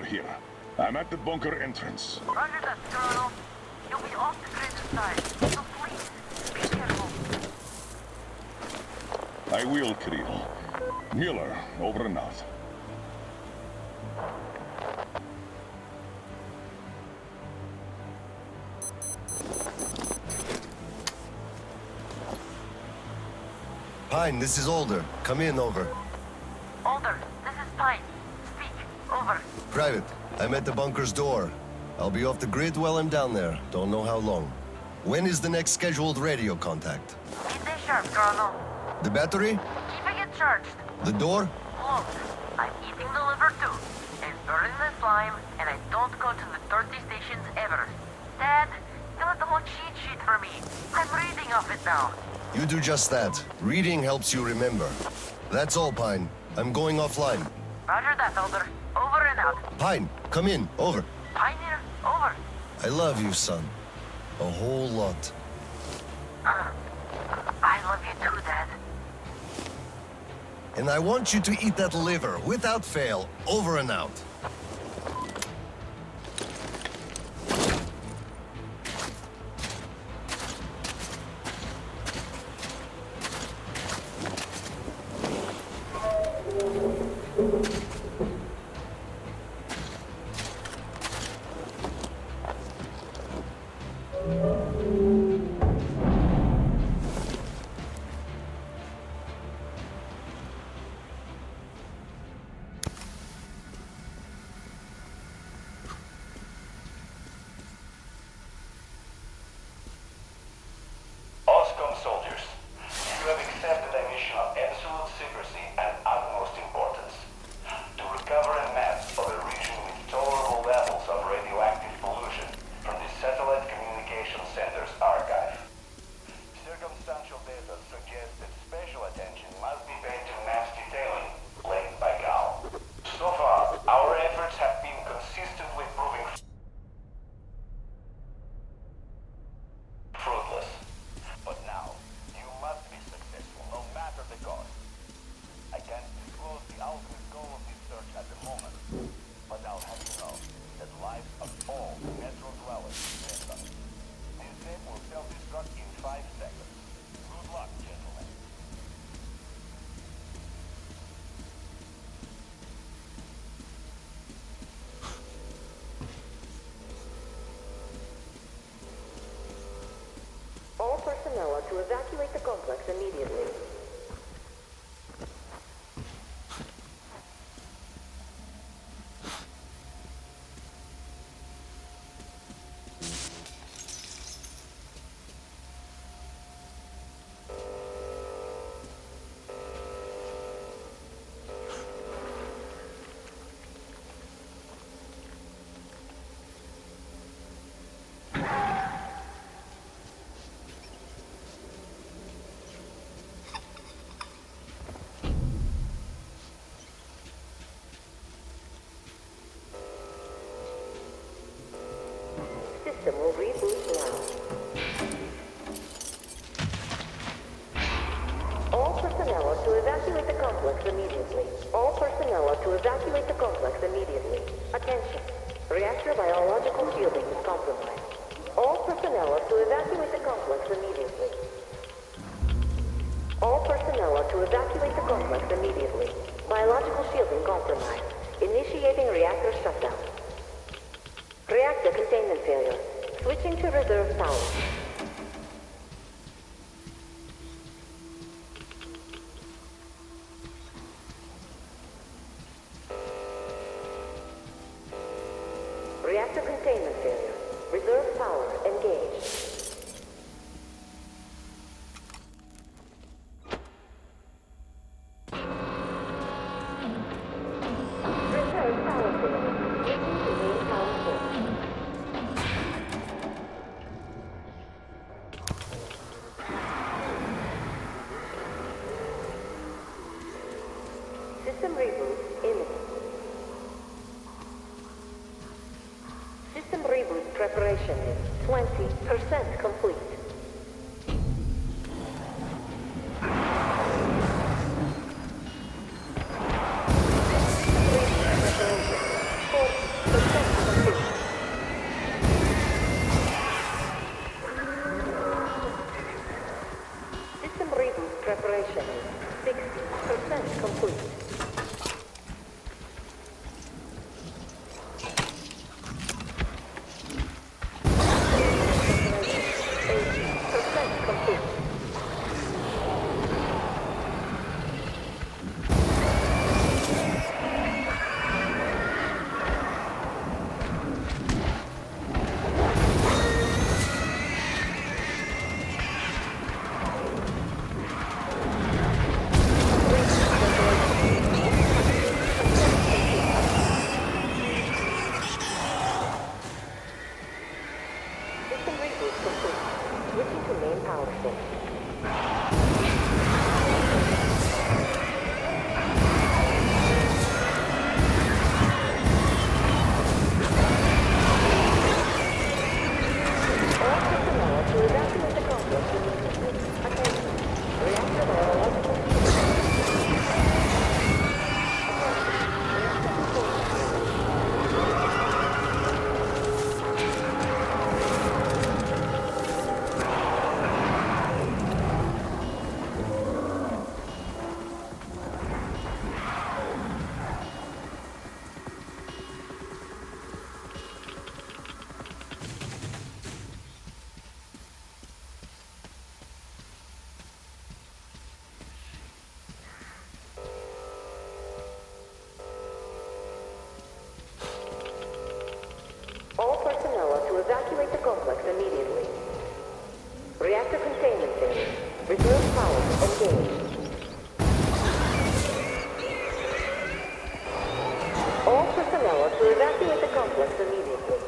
are here. I'm at the bunker entrance. Roger that, Colonel. You'll be off the grid inside, so please, be careful. I will, Kirill. Mueller, over and out. Pine, this is Alder. Come in, over. Alder, this is Pine. Speak. Over. Private, I'm at the bunker's door. I'll be off the grid while I'm down there. Don't know how long. When is the next scheduled radio contact? Midday sharp, Colonel. The battery? Keeping it charged. The door? Closed. I'm eating the liver too. And burning the slime, and I don't go to the dirty stations ever. Dad, fill out the whole cheat sheet for me. I'm reading off it now. You do just that. Reading helps you remember. That's all, Pine. I'm going offline. Roger that, Alder. Over and out. Pine, come in. Over. Pioneer, over. I love you, son. A whole lot. I love you too, Dad. And I want you to eat that liver, without fail, over and out. Soldiers, you have accepted a mission of absolute secrecy and utmost importance. To recover a map of a region with tolerable levels of radioactive pollution from the Satellite Communication Center's archive. Circumstantial data suggests that special attention must be paid to mass detailing led by Gal. So far, our efforts have been consistently proving fruitless. But now, you must be successful, no matter the cost. I can't disclose the ultimate goal of this search at the moment, but I'll have you know that lives of all Metro dwellers depend on it. This tape will self-destruct in 5 seconds. Good luck, gentlemen. All personnel are to evacuate the complex immediately. System will reboot now. All personnel are to evacuate the complex immediately. All personnel are to evacuate the complex immediately. Attention. Reactor biological shielding is compromised. All personnel are to evacuate the complex immediately. All personnel are to evacuate the complex immediately. Biological shielding compromised. Initiating reactor shutdown. Reactor containment failure. Switching to reserve power. Reactor containment failure. Reserve power engaged. Reserve power failure. Switching to main power source. System reboot imminent. System reboot preparation is 20% complete. System reboot preparation is 40%. preparation is 60% complete. All personnel are to evacuate the complex immediately. Reactor containment phase. Reserve power engaged. All personnel are to evacuate the complex immediately.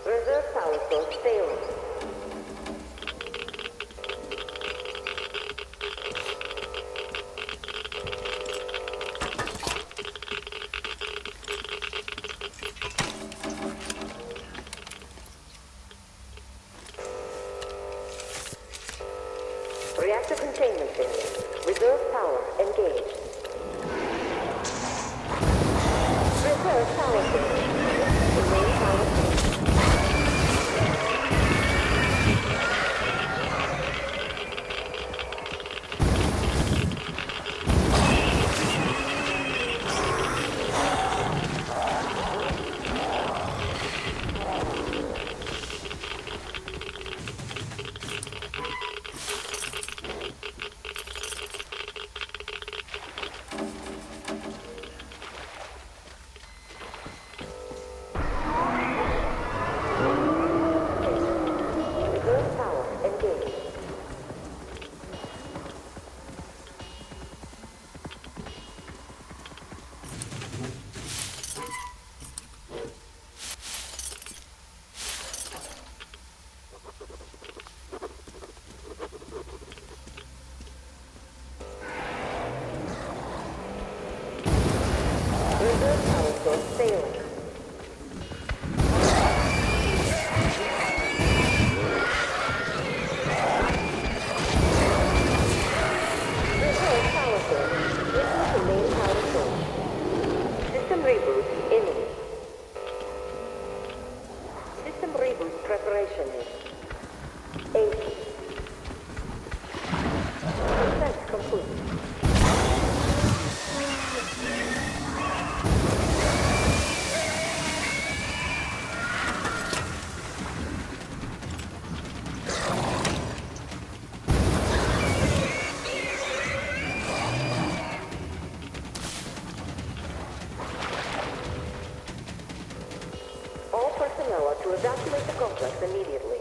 Reserve power source failing. Reactor containment phase. Reserve power engaged. Reserve power phase. Main power phase. Reserve power engaged. Reserve power source failing. Reserve power source. Listen to main power source. System reboot imminent. System reboot preparation is 80% complete. All personnel are to evacuate the complex immediately.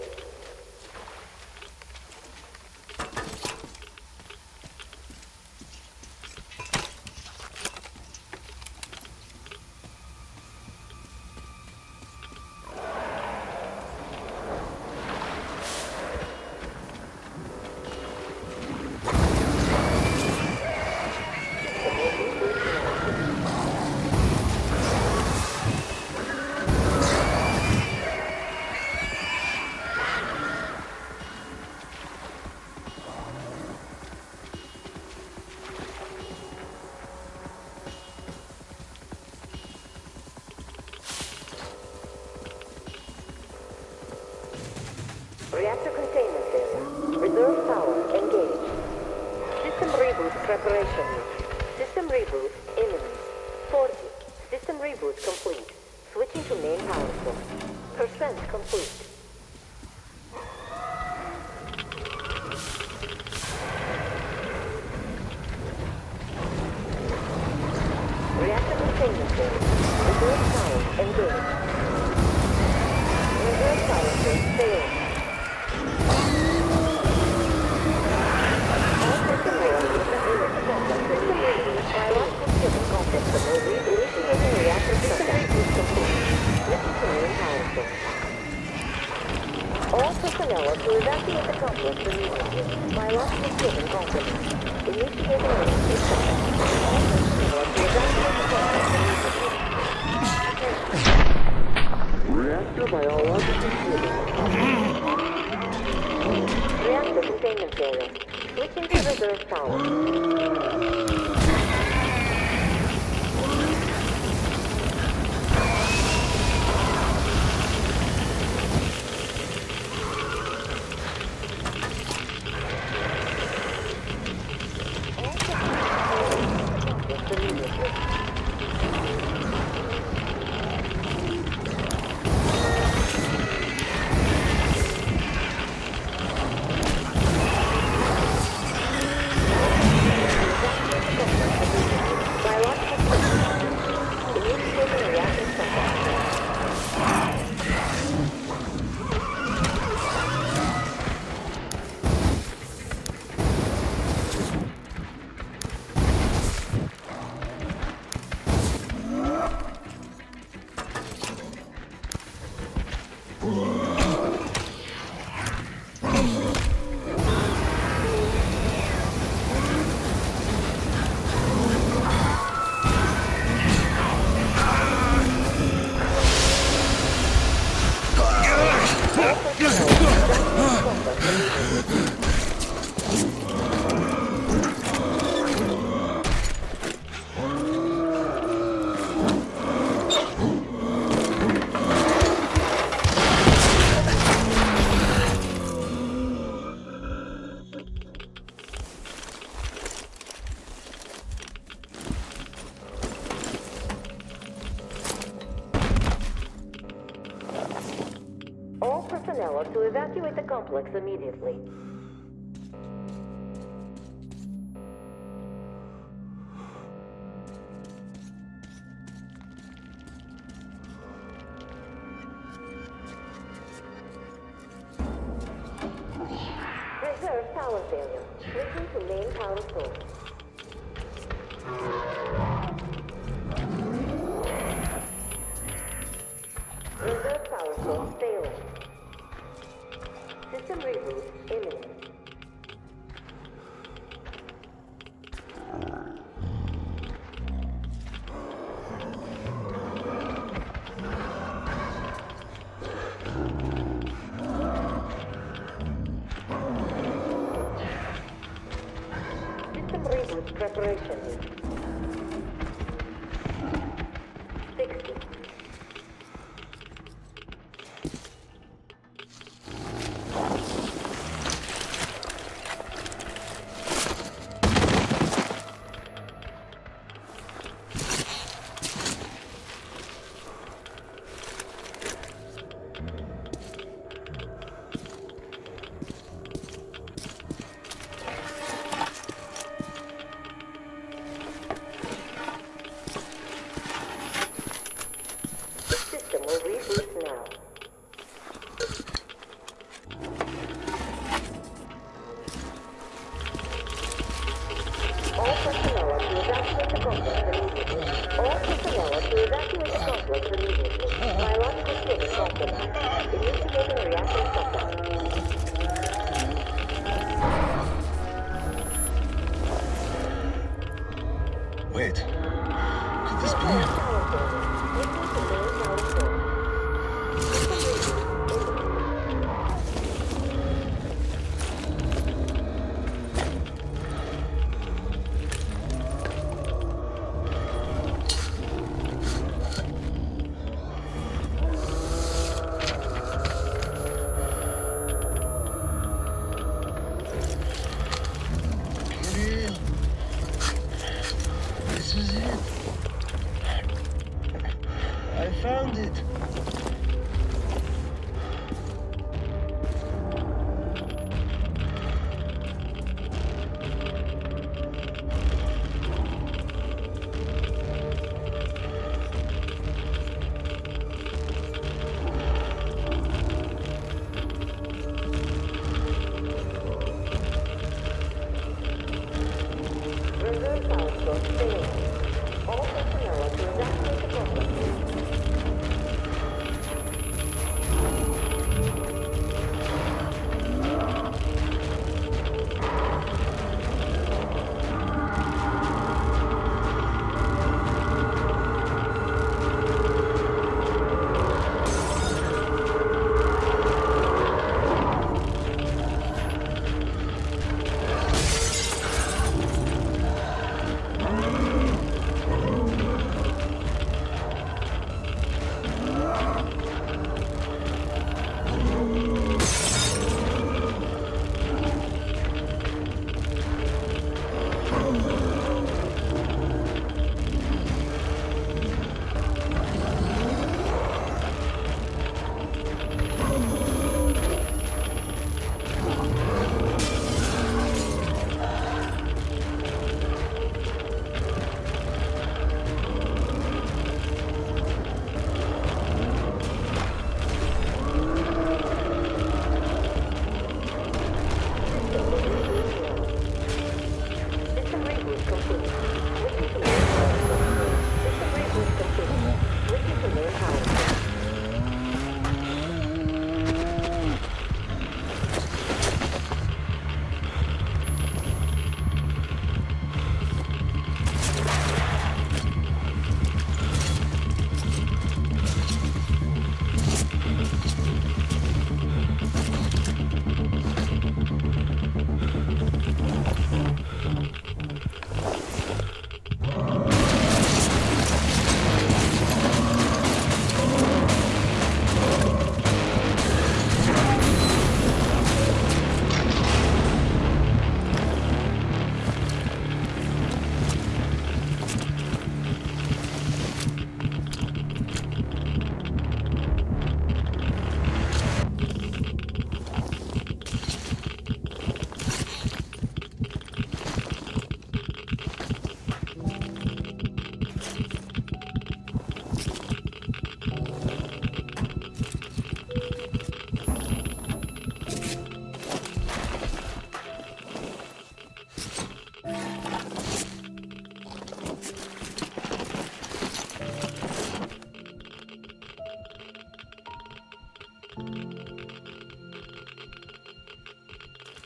Reactor containment failure. Reserve power engaged. System reboot preparation. System reboot imminent. 40. System reboot complete. Switching to main power source. % complete. Reactor containment failure. Reserve power engaged. Reserve power source failing. All personnel in the complex system reboot. Biological human complex initiating reactor shutdown. Complete. Switching to main power source. All personnel are to evacuate the complex immediately. Biological human complex. Initiating reactor shutdown. All personnel are to evacuate the complex immediately. Reactor biological human. Reactor containment failure. Switching to reserve power. Personnel are to evacuate the complex immediately. Reserve power failure. Switching to main power source. Reserve power source failing. System reboot imminent. System reboot preparation. 60. Wait, could this be? found it. Reserve power source failed. All personnel are to evacuate the property. System reboot complete. Switching to main power. System reboot complete. Switching to main power.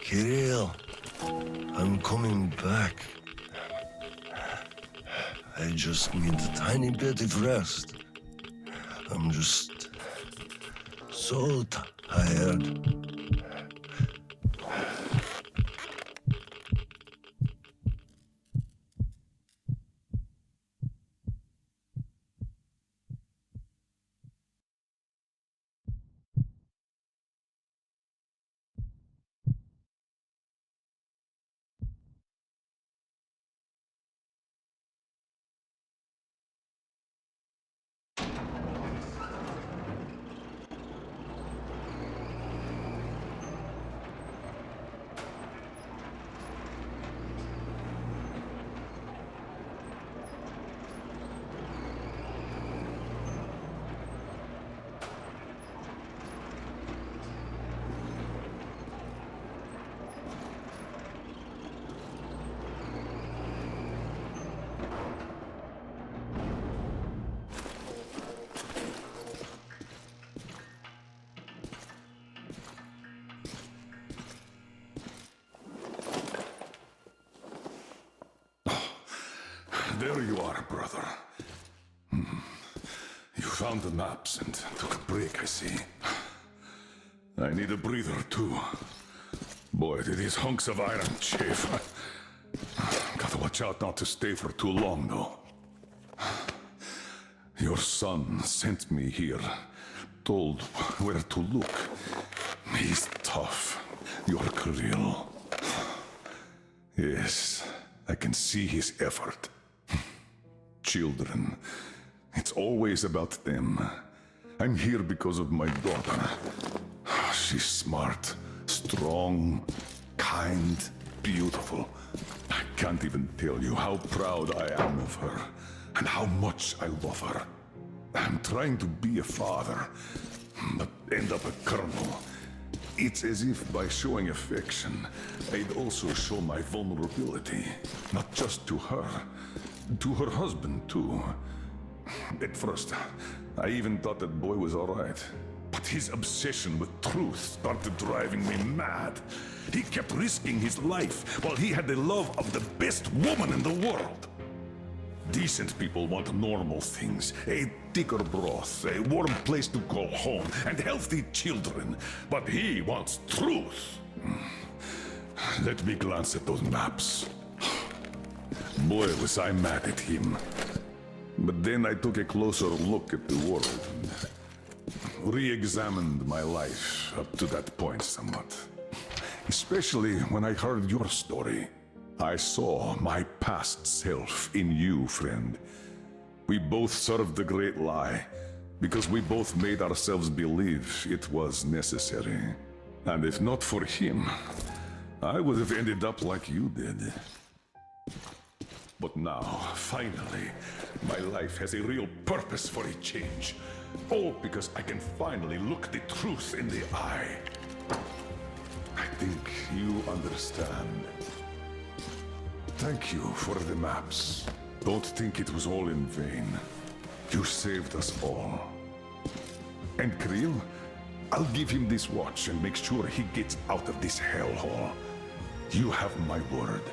Kirill, I'm coming back. I just need a tiny bit of rest. I'm just so tired. There you are, brother. You found the maps and took a break, I see. I need a breather, too. Boy, do these hunks of iron chafe. Gotta watch out not to stay for too long, though. Your son sent me here, told where to look. He's tough, your Kirill. Yes, I can see his effort. Children, It's always about them. I'm here because of my daughter. She's smart, strong, kind, beautiful. I can't even tell you how proud I am of her, and how much I love her. I'm trying to be a father, but end up a colonel. It's as if by showing affection, I'd also show my vulnerability. Not just to her husband too. At first, I even thought that boy was alright. But his obsession with truth started driving me mad. He kept risking his life while he had the love of the best woman in the world. Decent people want normal things. A thicker broth, a warm place to call home, and healthy children. But he wants truth. Let me glance at those maps. Boy, was I mad at him. But then I took a closer look at the world and re-examined my life up to that point somewhat. Especially when I heard your story. I saw my past self in you, friend. We both served the great lie, because we both made ourselves believe it was necessary. And if not for him, I would have ended up like you did. But now, finally, my life has a real purpose for a change. All because I can finally look the truth in the eye. I think you understand. Thank you for the maps. Don't think it was all in vain. You saved us all. And Krill, I'll give him this watch and make sure he gets out of this hellhole. You have my word.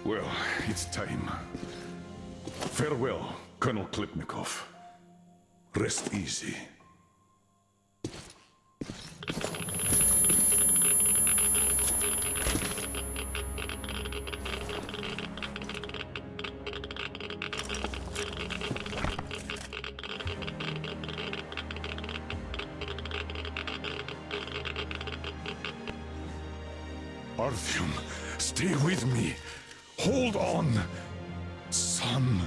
Well, it's time. Farewell, Colonel Klipnikov. Rest easy. Artyom, stay with me. Hold on, son.